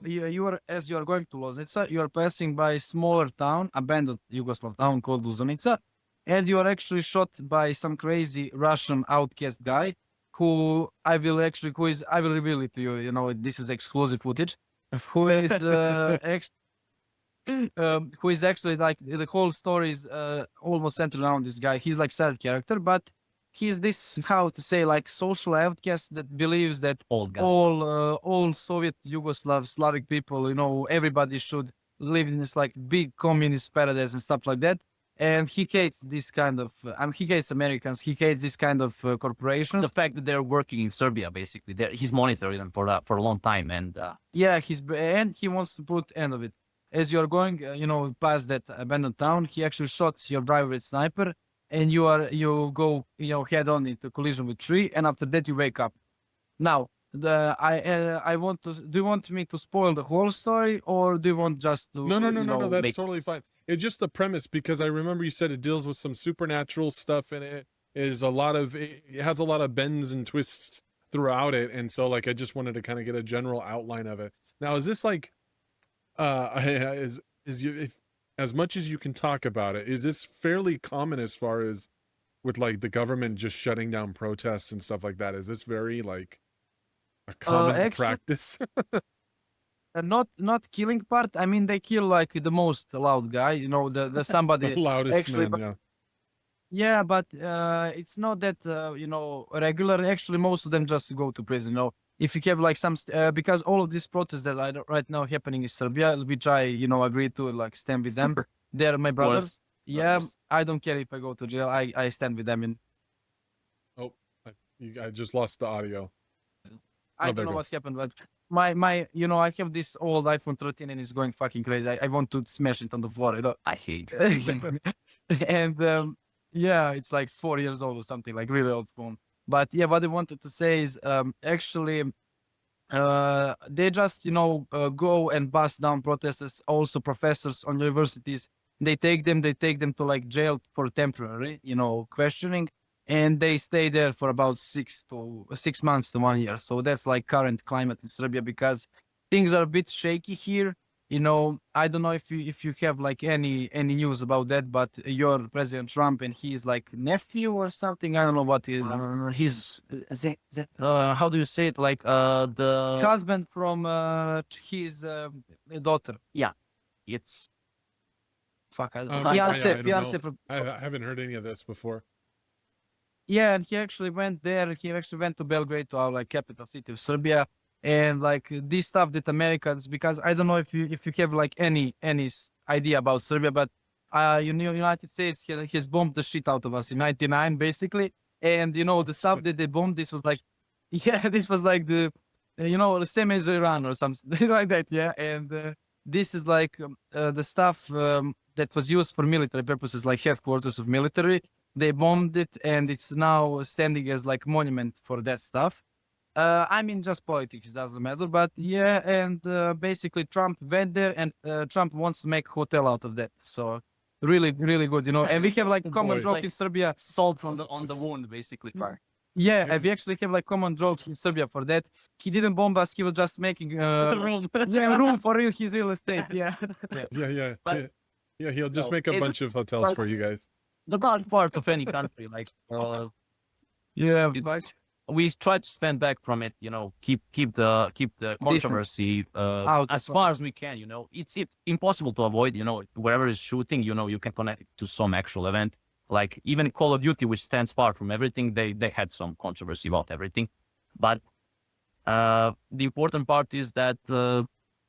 you are, as you are going to Loznica, you are passing by a smaller town, abandoned Yugoslav town called Luzanica, and you are actually shot by some crazy Russian outcast guy who I will reveal it to you. This is exclusive footage. Who is who is actually like the whole story is almost centered around this guy. He's like side character, but he's this, how to say, like social outcast that believes that Old guy. all Soviet Yugoslav Slavic people, everybody should live in this like big communist paradise and stuff like that. And he hates this kind of, he hates Americans. He hates this kind of corporations. The fact that they're working in Serbia, basically, he's monitoring them for a long time, and Yeah, and he wants to put end of it. As you're going, past that abandoned town, he actually shoots your driver with sniper, and you go, head on into collision with tree, and after that you wake up. Now, I want to. Do you want me to spoil the whole story, or do you want just to? No. That's make- totally fine. It's just the premise, because I remember you said it deals with some supernatural stuff in it. It has a lot of bends and twists throughout it, and so like I just wanted to kind of get a general outline of it. Now, is this like, if as much as you can talk about it, is this fairly common as far as with like the government just shutting down protests and stuff like that? Is this very like a common actually- practice? Not killing part. I mean, they kill like the most loud guy. The somebody. The loudest actually, man, yeah. Yeah, but it's not that regular. Actually, most of them just go to prison. If you have like some, because all of these protests that are right now happening in Serbia, which I agree to like stand with them. They're my brothers. Yeah, I don't care if I go to jail. I stand with them. And I just lost the audio. I there don't know goes. what's happened, but my I have this old iPhone 13 and it's going fucking crazy. I want to smash it on the floor. I hate. And yeah, it's like 4 years old or something, like really old phone. But yeah, what I wanted to say is actually they just go and bust down protesters, also professors on universities. They take them to like jail for temporary questioning, and they stay there for about 6 months to 1 year. So that's like current climate in Serbia, because things are a bit shaky here. You know, I don't know if you have like any news about that, but your President Trump and his like nephew or something, I don't know what is His how do you say it? Like the husband from his daughter. yeah, it's Fuck, I don't Um, know. I, Fiance, I don't know. fiance. I haven't heard any of this before. Yeah, and he actually went there. He actually went to Belgrade, to our like capital city of Serbia, and like this stuff that Americans, because I don't know if you have like any idea about Serbia, but you know, United States has bombed the shit out of us in '99 basically, and you know the stuff that they bombed. This was like, yeah, this was like the, you know, the same as Iran or something like that. Yeah, and this is like the stuff that was used for military purposes, like headquarters of military. They bombed it, and it's now standing as like monument for that stuff. I mean, just politics doesn't matter, but yeah, and basically Trump went there, and Trump wants to make hotel out of that. So really, really good, you know. And we have like common Boy. joke in Serbia. salt on the wound, basically. Yeah, and we actually have like common joke in Serbia for that. He didn't bomb us; he was just making Room. yeah, room for his real estate. Yeah, Yeah. But- Yeah, he'll just No, make a it- bunch of hotels for you guys. The bad part of any country, like yeah. It's- we try to stand back from it, you know, keep the controversy Out as of- far as we can, you know. It's impossible to avoid, you know, wherever is shooting, you know, you can connect it to some actual event. Like even Call of Duty, which stands far from everything, they had some controversy about everything. But the important part is that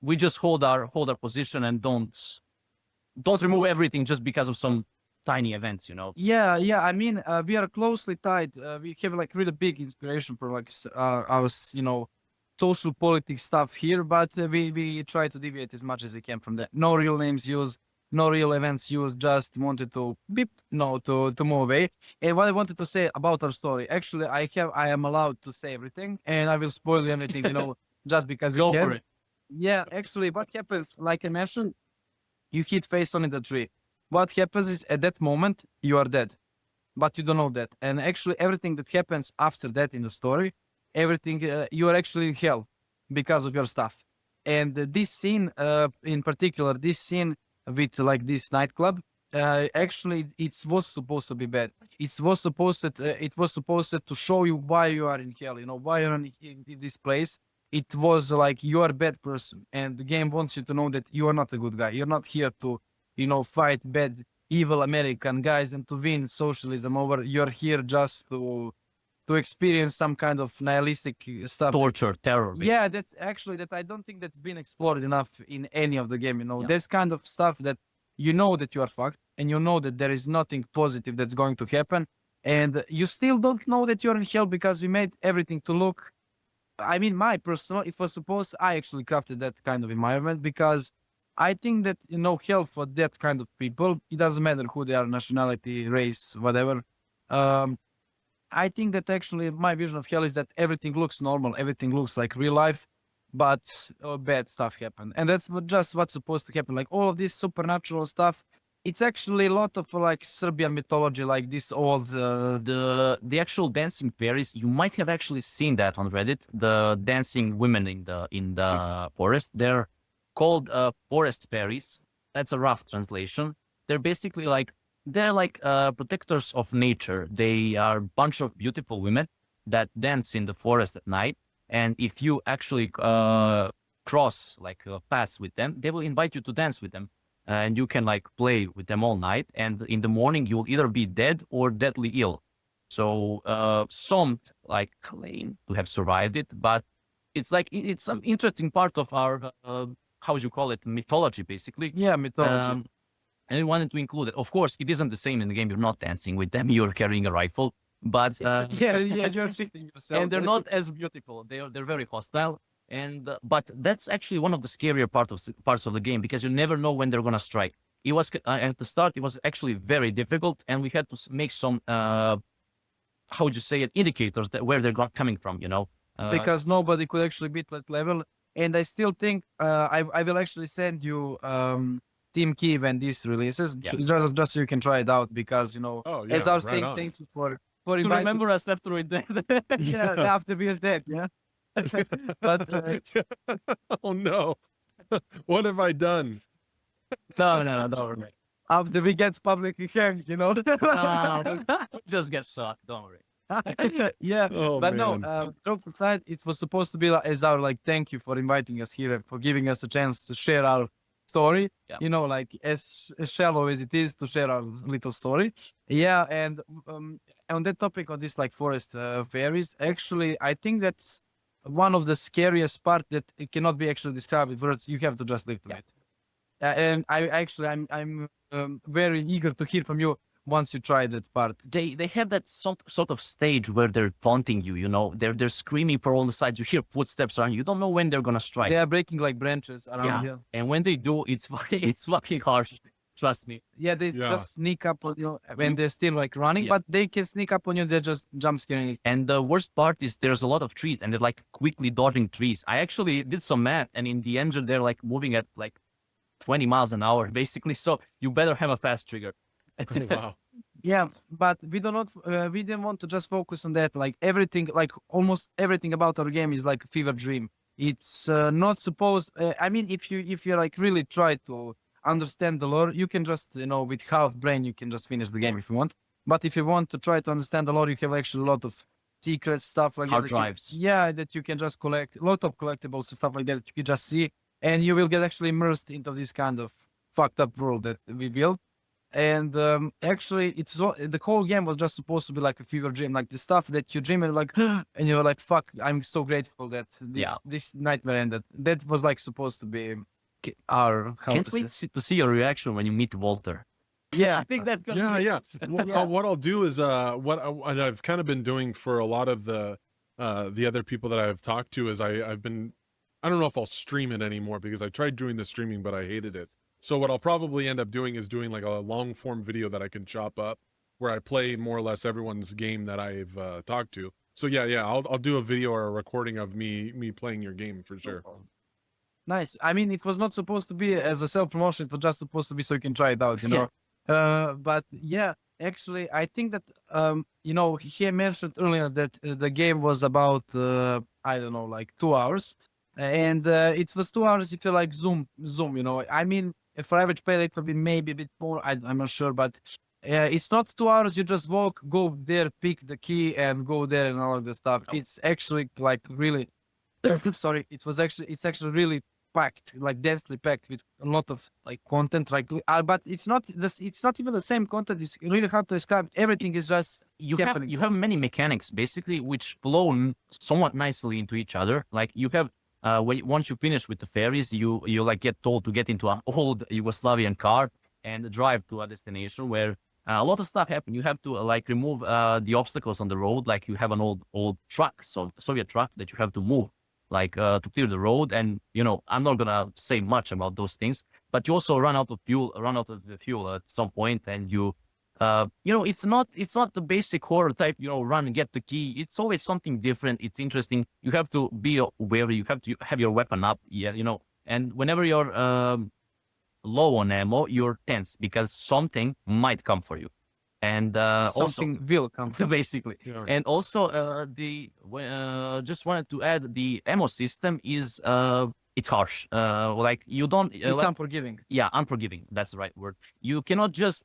we just hold our position and don't remove everything just because of some tiny events, you know. Yeah, yeah. I mean, we are closely tied. We have like really big inspiration for like our, you know, social politics stuff here, but we try to deviate as much as we can from that. No real names used, no real events used. Just wanted to beep, no, to move away. And what I wanted to say about our story, actually, I am allowed to say everything, and I will spoil everything, you know, just because we Go can. for it. Yeah, actually, what happens, like I mentioned, you hit face on in the tree. What happens is at that moment you are dead, but you don't know that. And actually, everything that happens after that in the story, everything you are actually in hell because of your stuff. And this scene, in particular, this scene with like this nightclub, actually it was supposed to be bad. It was supposed to show you why you are in hell. You know why you're in this place. It was like you are a bad person, and the game wants you to know that you are not a good guy. You're not here to, you know, fight bad, evil American guys and to win socialism over. You're here just to experience some kind of nihilistic stuff. Torture, terror. basically. Yeah, that's actually that I don't think that's been explored enough in any of the game. You know, Yeah. there's kind of stuff that you know that you are fucked, and you know that there is nothing positive that's going to happen, and you still don't know that you're in hell because we made everything to look. I mean, my personal, it was supposed, I actually crafted that kind of environment because I think that, you know, hell for that kind of people, it doesn't matter who they are, nationality, race, whatever. I think that actually my vision of hell is that everything looks normal, everything looks like real life, but bad stuff happen. And that's just what's supposed to happen. Like all of this supernatural stuff, it's actually a lot of like Serbian mythology, like this old The actual dancing fairies, you might have actually seen that on Reddit. The dancing women in the forest, they're called forest fairies. That's a rough translation. They're basically like protectors of nature. They are a bunch of beautiful women that dance in the forest at night. And if you actually cross like paths with them, they will invite you to dance with them. And you can like play with them all night. And in the morning, you'll either be dead or deadly ill. So some like claim to have survived it, but it's like it's some interesting part of our how would you call it, mythology, basically. yeah, mythology. And we wanted to include it. Of course, it isn't the same in the game. You're not dancing with them. You're carrying a rifle, but yeah, you're shitting yourself. and they're not as beautiful. They're very hostile. And but that's actually one of the scarier parts of the game because you never know when they're gonna strike. It was at the start. It was actually very difficult, and we had to make some how would you say it, indicators that where they're coming from. You know, because nobody could actually beat that level. And I still think I will actually send you Team Key when this releases, Yeah. just so you can try it out because, you know, Oh yeah, as I was right saying, on. thank you for to inviting. remember us after we did. Yeah, after we are dead, yeah. But Oh no. What have I done? No, don't worry. After we get publicly hanged, you know. Just get shot. Don't worry. Yeah, Oh, but no, man. joke aside, it was supposed to be like, as our like thank you for inviting us here and for giving us a chance to share our story. Yeah. You know, like as shallow as it is to share our little story. Yeah, and on that topic of this like forest fairies, actually, I think that's one of the scariest part that it cannot be actually described with words. You have to just live through it. And I'm very eager to hear from you once you try that part. They have that sort of stage where they're taunting you. You know, they're screaming for all the sides. You hear footsteps around. You don't know when they're gonna strike. They are breaking like branches around Yeah. here. And when they do, it's fucking harsh. Trust me. Yeah, they Yeah. just sneak up on you when they're still like running, Yeah. but they can sneak up on you. They're just jump scaring you. And the worst part is there's a lot of trees, and they're like quickly dodging trees. I actually did some math, and in the engine, they're like moving at like 20 miles an hour, basically. So you better have a fast trigger. Oh, wow. Yeah, but we do not. We didn't want to just focus on that. Like everything, like almost everything about our game is like a fever dream. It's not supposed. I mean, if you like really try to understand the lore, you can just with half brain you can just finish the game if you want. But if you want to try to understand the lore, you have actually a lot of secret stuff like Hard that. drives. Yeah, that you can just collect. A lot of collectibles and stuff like that you can just see, and you will get actually immersed into this kind of fucked up world that we built. And actually, the whole game was just supposed to be like a fever dream, like the stuff that you dream and like, and you're like, "Fuck! I'm so grateful that this nightmare ended." That was like supposed to be our. Can't wait to see your reaction when you meet Walter. Yeah, I think that's gonna Yeah, be yeah. What I'll do is what I've kind of been doing for a lot of the other people that I've talked to is I don't know if I'll stream it anymore because I tried doing the streaming but I hated it. So what I'll probably end up doing is doing like a long form video that I can chop up where I play more or less everyone's game that I've talked to. So yeah, I'll do a video or a recording of me playing your game for sure. Nice. I mean, it was not supposed to be as a self promotion. It was just supposed to be so you can try it out, you know. But yeah, actually, I think that he mentioned earlier that the game was about I don't know, like 2 hours, and it was 2 hours if you like zoom. You know, I mean, for average player it will be maybe a bit more. I'm not sure, but it's not 2 hours. You just walk, go there, pick the key, and go there, and all of the stuff. Oh. It's actually like really. Sorry, it's actually really packed, like densely packed with a lot of like content, like but it's not this. It's not even the same content. It's really hard to describe. Everything is just happening. you have many mechanics basically which flow somewhat nicely into each other. Like you have once you finish with the ferries, you like get told to get into an old Yugoslavian car and drive to a destination where a lot of stuff happen. You have to like remove the obstacles on the road. Like you have an old truck, so Soviet truck that you have to move, like to clear the road. And I'm not gonna say much about those things, but you also run out of the fuel at some point, and it's not the basic horror type, run and get the key. It's always something different. It's interesting. You have to be aware. You have to have your weapon up. Yeah, and whenever you're low on ammo, you're tense because something might come for you. And Something will come. basically. Yeah. And also just wanted to add the ammo system is it's harsh. Like you don't It's unforgiving. yeah, unforgiving. That's the right word. You cannot just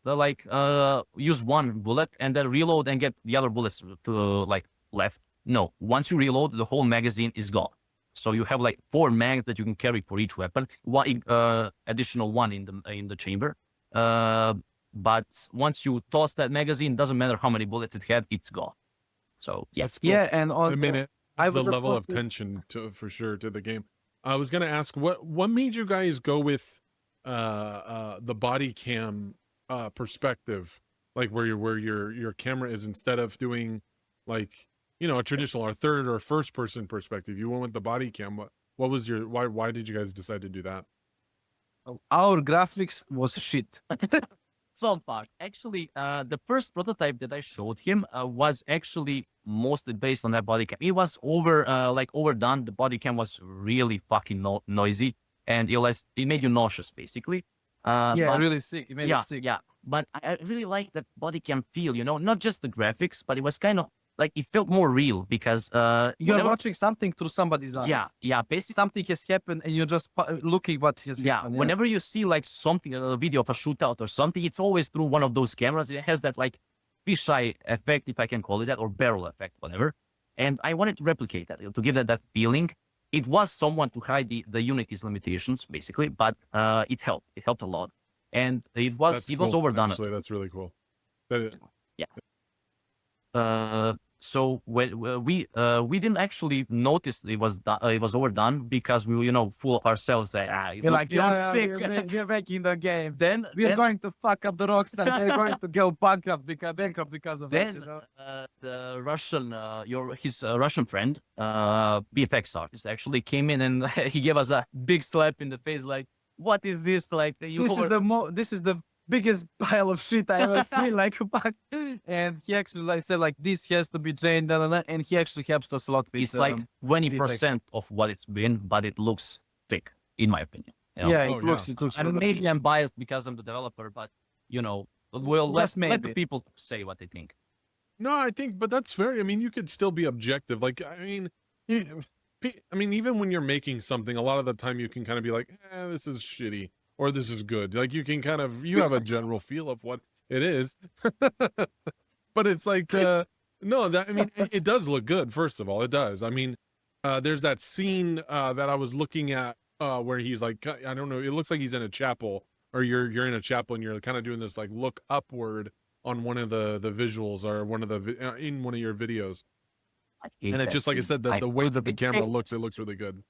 use one bullet and then reload and get the other bullets to like left. No, once you reload, the whole magazine is gone. So you have like 4 mags that you can carry for each weapon. One additional one in the chamber. But once you toss that magazine, doesn't matter how many bullets it had, it's gone. So That's cool. Yeah, and on I mean, it adds a would level of report it- tension for sure to the game. I was gonna ask what made you guys go with the body cam perspective, like where your camera is, instead of doing like a traditional or third or first person perspective. You went with the body cam. What was your why did you guys decide to do that? our graphics was shit. some part. Actually, the first prototype that I showed him was actually mostly based on that body cam. It was overdone. The body cam was really fucking noisy, and it made you nauseous, basically. Yeah, but- really sick. It made yeah, us sick. yeah. But I really like that body cam feel. Not just the graphics, but it was kind of like it felt more real because You're watching something through somebody's eyes. yeah, basically. Something has happened and you're just looking what has happened. Whenever you see like something, a video of a shootout or something, it's always through one of those cameras. It has that like fisheye effect, if I can call it that, or barrel effect, whatever. And I wanted to replicate that, to give that feeling. It was someone to hide the Unity's limitations, basically, but it helped. It helped a lot, and it was cool. overdone. Actually, that's really cool. So we didn't actually notice it was overdone because we were, fool of ourselves. You're like, we're making the game. Then we're going to fuck up the Rockstar. They're going to go bankrupt because of us. The Russian, his Russian friend, BFX artist, actually came in and he gave us a big slap in the face. Like, what is this? Like, this is the biggest pile of shit I ever seen. Like, and he actually said like this has to be changed, and he actually helps us a lot with. It's like 20% of what it's been, but it looks thick, in my opinion. Yeah, it looks. And maybe I'm biased because I'm the developer, but we'll let the people say what they think. No, I think, but that's very. I mean, you could still be objective. Like, I mean, even when you're making something, a lot of the time you can kind of be like, this is shitty. Or this is good. Like you can you have a general feel of what it is, but it's like, no, it does look good. First of all, it does. I mean, there's that scene that I was looking at where he's like, I don't know, it looks like he's in a chapel, or you're in a chapel and you're kind of doing this like look upward on one of the visuals or one of the in one of your videos, and it just like I said, the way that the camera looks, it looks really good.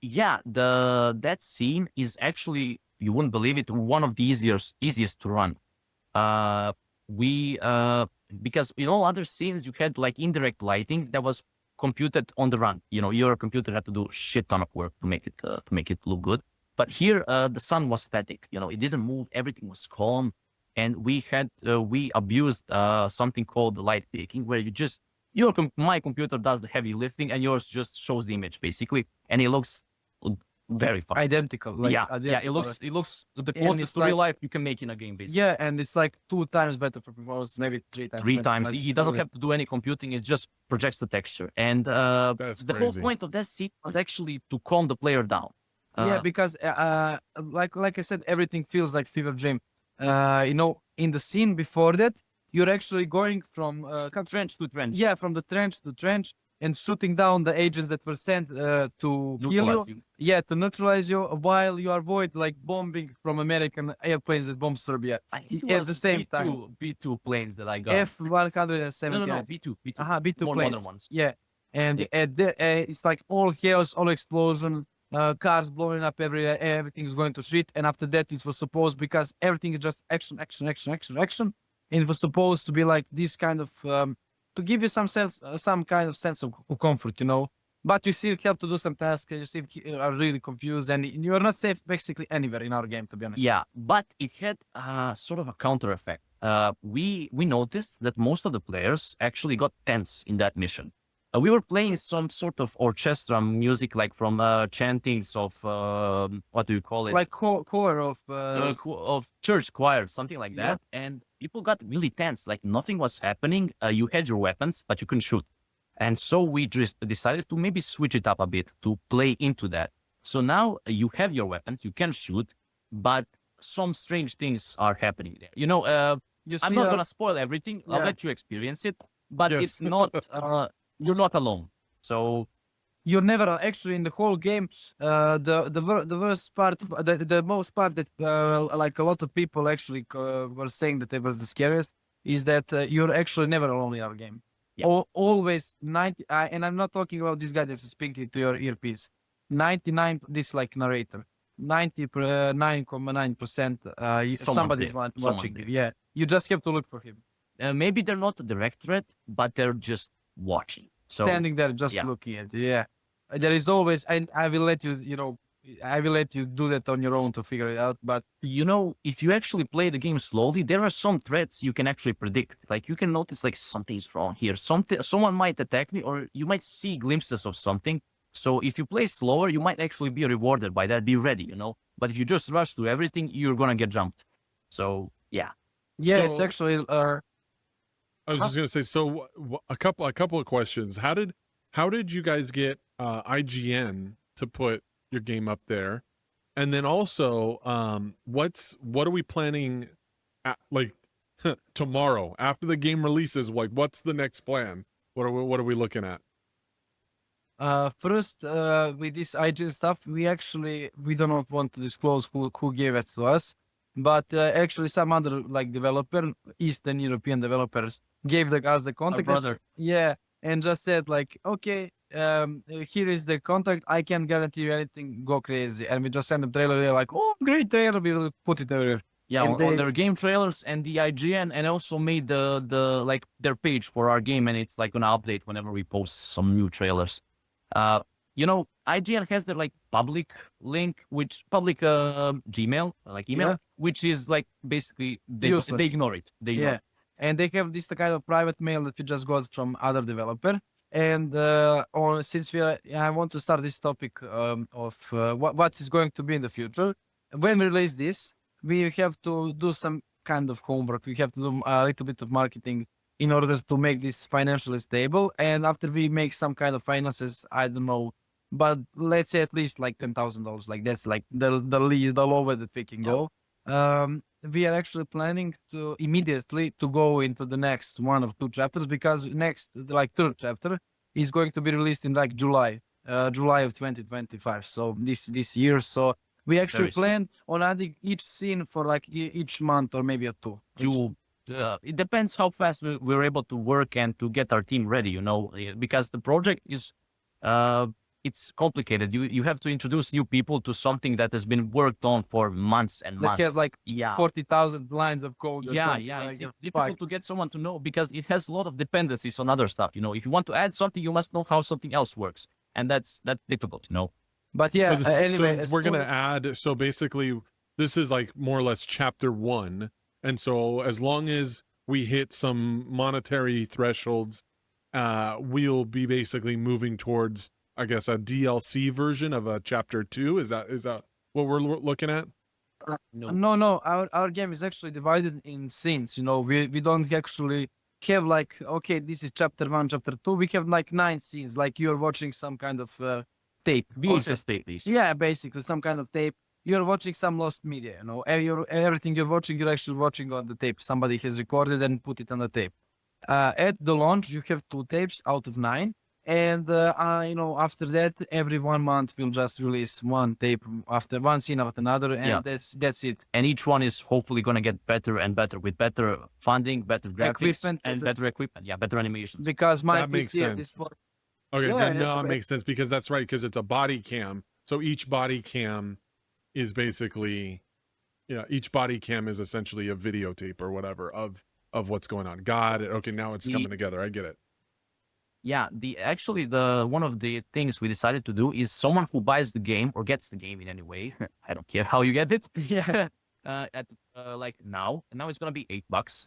Yeah, that scene is actually, you wouldn't believe it, one of the easiest to run. Because in all other scenes you had like indirect lighting that was computed on the run. Your computer had to do shit ton of work to make it look good. But here the sun was static. It didn't move. Everything was calm, and we abused something called light peaking, where my computer does the heavy lifting and yours just shows the image basically, and it looks very fun. Identical. Like, it looks the closest to real life you can make in a game, basically. Yeah, and it's like 2 times better for performance, maybe 3 times. 3 times. He doesn't have to do any computing. It just projects the texture. And the whole point of that scene was actually to calm the player down. Because like I said, everything feels like Fever Dream. In the scene before that, you're actually going from trench to trench. Yeah, from the trench to trench, and shooting down the agents that were sent to kill you. Yeah, to neutralize you, while you avoid like bombing from American airplanes that bomb Serbia. I think at the same time. B2 planes that I got. F-170. No, B2. B2 more planes. modern ones. Yeah, and it's like all chaos, all explosion, cars blowing up everywhere, everything's going to shit. And after that, it was supposed, because everything is just action. And it was supposed to be like this kind of to give you some kind of sense of comfort, But you still have to do some tasks, and you still are really confused, and you are not safe basically anywhere in our game, to be honest. Yeah, but it had sort of a counter effect. We noticed that most of the players actually got tense in that mission. We were playing some sort of orchestra music, like from chantings of what do you call it? Like choir of church choir, something like that. Yeah. And people got really tense, like nothing was happening. You had your weapons, but you couldn't shoot. And so we just decided to maybe switch it up a bit to play into that. So now you have your weapons, you can shoot, but some strange things are happening there. I'm not gonna spoil everything. I'll let you experience it, but it's not. You're not alone. So you're never actually in the whole game. The worst part, the most part that like a lot of people actually were saying that they were the scariest is that you're actually never alone in our game. Yeah. Always 90, and I'm not talking about this guy that's speaking to your earpiece. 99, this like narrator. 99.9% somebody's watching you. Yeah, you just have to look for him. Maybe they're not a direct threat, but they're just watching, standing there, just looking at you. Yeah, there is always, and I will let you, I will let you do that on your own to figure it out. But if you actually play the game slowly, there are some threats you can actually predict. Like you can notice like something's wrong here. Someone might attack me, or you might see glimpses of something. So if you play slower, you might actually be rewarded by that. Be ready, But if you just rush through everything, you're gonna get jumped. So yeah. So, it's actually. I was just gonna say. So a couple of questions. How did you guys get IGN to put your game up there? And then also, what are we planning like tomorrow after the game releases? Like, what's the next plan? What are we looking at? First, with this IGN stuff, we do not want to disclose who gave it to us, but actually some other like developer, Eastern European developers, gave us the contact. brother. Yeah, and just said like, okay, here is the contact. I can guarantee you anything, go crazy. And we just sent them trailer. They're like, oh, great trailer. We will put it there. Yeah, And on their game trailers and the IGN, and also made the like their page for our game, and it's like gonna update whenever we post some new trailers. You know, IGN has their like public link, which public Gmail, like email, Yeah. which is like basically they Useless. ignore it. They ignore Yeah, it. and they have this kind of private mail that we just got from other developer. And since I want to start this topic of what is going to be in the future. When we release this, we have to do some kind of homework. We have to do a little bit of marketing in order to make this financially stable. And after we make some kind of finances, I don't know, but let's say at least like $10,000. Like that's like the lower that we can go. We are actually planning to immediately to go into the next 1 or 2 chapters, because next like 3rd chapter is going to be released in like July of 2025. So this year. So we actually Very soon. plan on adding each scene for like each month or maybe a 2. It depends how fast we're able to work and to get our team ready, you know, because the project is it's complicated. You have to introduce new people to something that has been worked on for months and That months. has like Yeah. 40,000 lines of code. Or Yeah, something. yeah. Like, It's fuck. difficult to get someone to know because it has a lot of dependencies on other stuff. You know, if you want to add something, you must know how something else works, and that's difficult. You know. But yeah, so anyway, we're gonna add. So basically, this is like more or less chapter 1, and so as long as we hit some monetary thresholds, we'll be basically moving towards, I guess, a DLC version of a chapter 2. Is that what we're looking at? No. Our game is actually divided in scenes. You know, we don't actually have like, okay, this is chapter 1, chapter 2. We have like 9 scenes, like you're watching some kind of tape. VHS tape, please. Yeah, basically some kind of tape. You're watching some lost media. You know, everything you're watching, you're actually watching on the tape. Somebody has recorded and put it on the tape. At the launch, you have 2 tapes out of 9. And you know, after that, every 1 month we'll just release 1 tape after one scene after another, and Yeah. that's it. And each one is hopefully going to get better and better with better funding, better graphics, Equipment, and better equipment. Yeah, better animations. Because my That makes PC at sense. this point, Okay, Yeah, then yeah, now it but- makes sense, because that's right, because it's a body cam. So each body cam is basically, each body cam is essentially a videotape or whatever of what's going on. Got it. Okay, now it's coming together. I get it. Yeah, the one of the things we decided to do is someone who buys the game or gets the game in any way. I don't care how you get it. yeah, At like now, and now it's gonna be $8.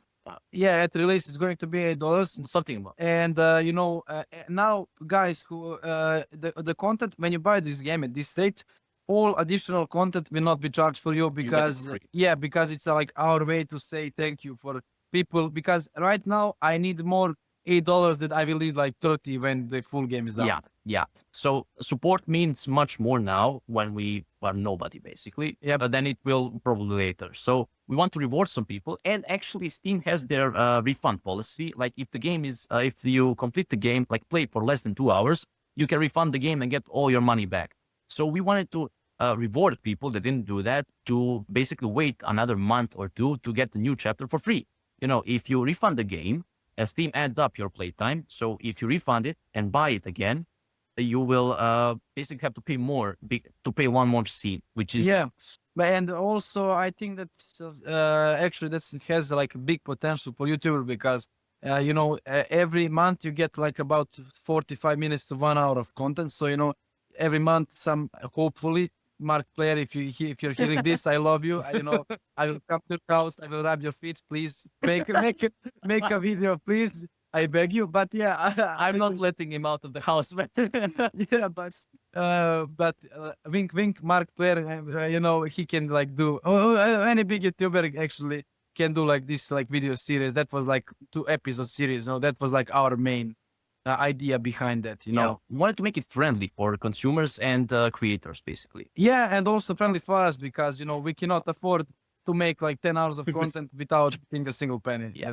yeah, at release it's going to be $8. Something about. And you know, now guys who the content, when you buy this game at this state, all additional content will not be charged for you, because free. because it's like our way to say thank you for people, because right now I need more $8 that I will need like 30 when the full game is out. Yeah. So support means much more now when we are nobody, basically. Yep. But then it will probably later. So we want to reward some people, and actually Steam has their refund policy. Like if the game is, if you complete the game, like play for less than 2 hours, you can refund the game and get all your money back. So we wanted to reward people that didn't do that, to basically wait another month or 2 to get the new chapter for free. You know, if you refund the game, Steam adds up your playtime. So if you refund it and buy it again, you will basically have to pay more to pay 1 more scene, which is And also I think that actually that has like a big potential for YouTuber, because you know, every month you get like about 45 minutes to 1 hour of content. So you know, every month some, hopefully, Mark Player, if you're hearing this, I love you. You know, I will come to your house, I will rub your feet. Please make a video, please. I beg you. But yeah, I'm not letting him out of the house. But yeah, but wink, Mark Player. You know, he can like do any big YouTuber actually can do like this like video series. That was like 2 episode series. That was like our main idea behind that. We wanted to make it friendly for consumers and creators, basically. Yeah, and also friendly for us because we cannot afford to make like 10 hours of content without paying a single penny.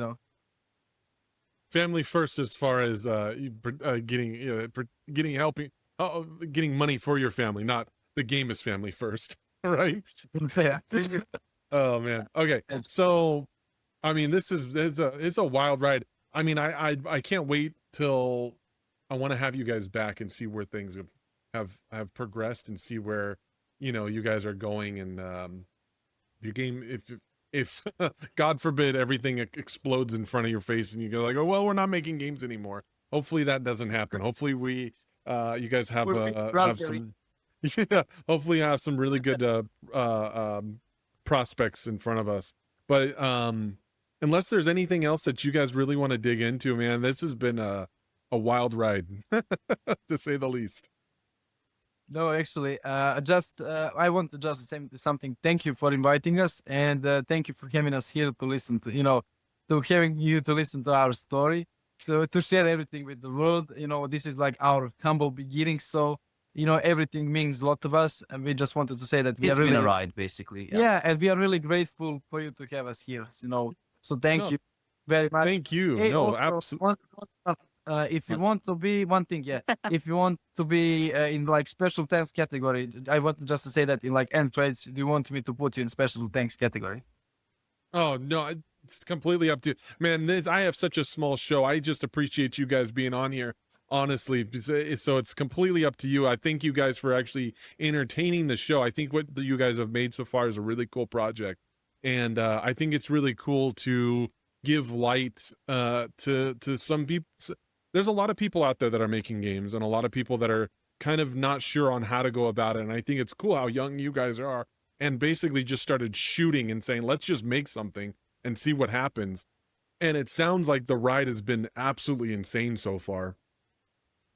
Family first, as far as getting money for your family, not the game is family first, right? Yeah. Oh man. Okay. So, I mean, it's a wild ride. I mean, I can't wait till I want to have you guys back and see where things have progressed and see where you guys are going, and your game, if God forbid everything explodes in front of your face and you go like, oh well, we're not making games anymore. Hopefully that doesn't happen. Hopefully you guys have some yeah, hopefully have some really good prospects in front of us. But unless there's anything else that you guys really want to dig into, man, this has been a wild ride to say the least. No, actually, I want to just say something. Thank you for inviting us, and thank you for having us here to listen to, to having you to listen to our story, to share everything with the world. This is like our humble beginnings, so everything means a lot to us, and we just wanted to say that it's been a ride, basically. Yeah, and we are really grateful for you to have us here. So thank you very much. Thank you. Hey, no, also, absolutely. if you want to be one thing, if you want to be in like special thanks category, I want just to say that in like end trades, do you want me to put you in special thanks category? Oh no, it's completely up to you, man. I have such a small show. I just appreciate you guys being on here, honestly. So it's completely up to you. I thank you guys for actually entertaining the show. I think what you guys have made so far is a really cool project, and I think it's really cool to give light to some people. There's a lot of people out there that are making games, and a lot of people that are kind of not sure on how to go about it. And I think it's cool how young you guys are, and basically just started shooting and saying, let's just make something and see what happens. And it sounds like the ride has been absolutely insane so far.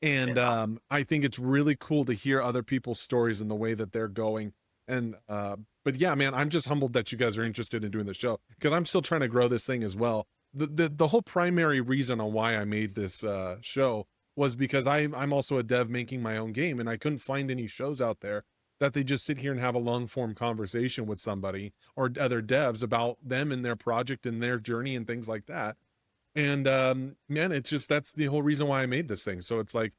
And I think it's really cool to hear other people's stories and the way that they're going. And but yeah, man, I'm just humbled that you guys are interested in doing the show, because I'm still trying to grow this thing as well. The whole primary reason on why I made this show was because I'm also a dev making my own game, and I couldn't find any shows out there that they just sit here and have a long form conversation with somebody or other devs about them and their project and their journey and things like that. And man, it's just, that's the whole reason why I made this thing. So it's like,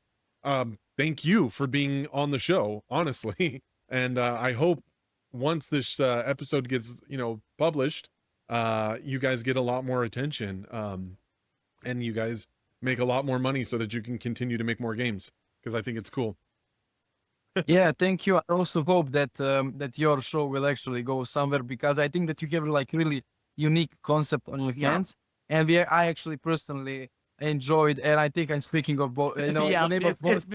thank you for being on the show, honestly. And I hope once this episode gets published, you guys get a lot more attention, and you guys make a lot more money so that you can continue to make more games, because I think it's cool. Yeah, thank you. I also hope that that your show will actually go somewhere, because I think that you have like really unique concept on your hands, and I actually personally enjoyed, and I think I'm speaking of both. The name of both.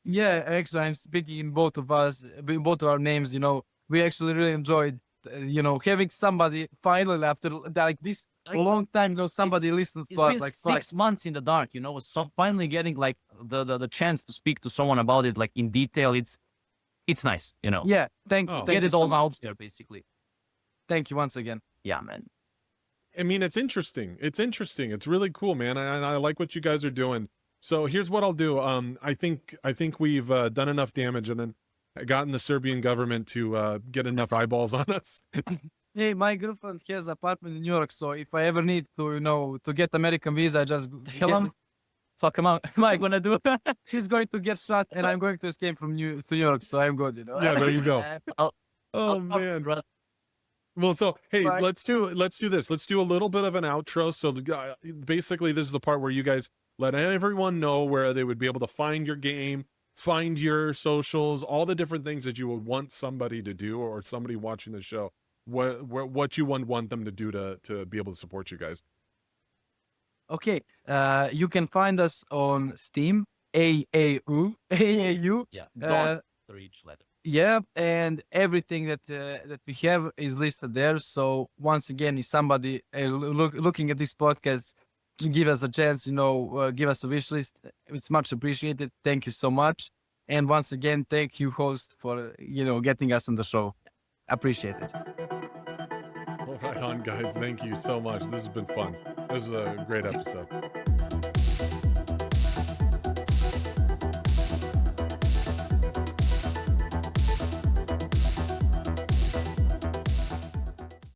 Yeah, actually, I'm speaking in both of us, both of our names. We actually really enjoyed, having somebody finally after like this a long time ago, somebody listens to us. Like 6 months in the dark, so finally getting like the chance to speak to someone about it, like in detail. It's nice, Yeah, thank you. Get it all out there, basically. Thank you once again. Yeah, man. I mean, it's interesting. It's really cool, man. I like what you guys are doing. So here's what I'll do. I think we've done enough damage, and then gotten the Serbian government to get enough eyeballs on us. Hey, my girlfriend has an apartment in New York, so if I ever need to, to get American visa, I just Tell him. Fuck him out. Am I gonna do? He's going to get shot, and I'm going to escape from New York, so I'm good. Yeah, there you go. Man. Well, so hey, Bye. let's do this. Let's do a little bit of an outro. So basically, this is the part where you guys let everyone know where they would be able to find your game, find your socials, all the different things that you would want somebody to do, or somebody watching the show, what you want them to do to be able to support you guys. Okay, you can find us on Steam, A.A.U. Yeah. For each letter. Yeah, and everything that we have is listed there. So once again, if somebody looking at this podcast, give us a chance, give us a wish list. It's much appreciated. Thank you so much. And once again, thank you, host, for getting us on the show. Appreciate it. Right on, guys. Thank you so much. This has been fun. This is a great episode.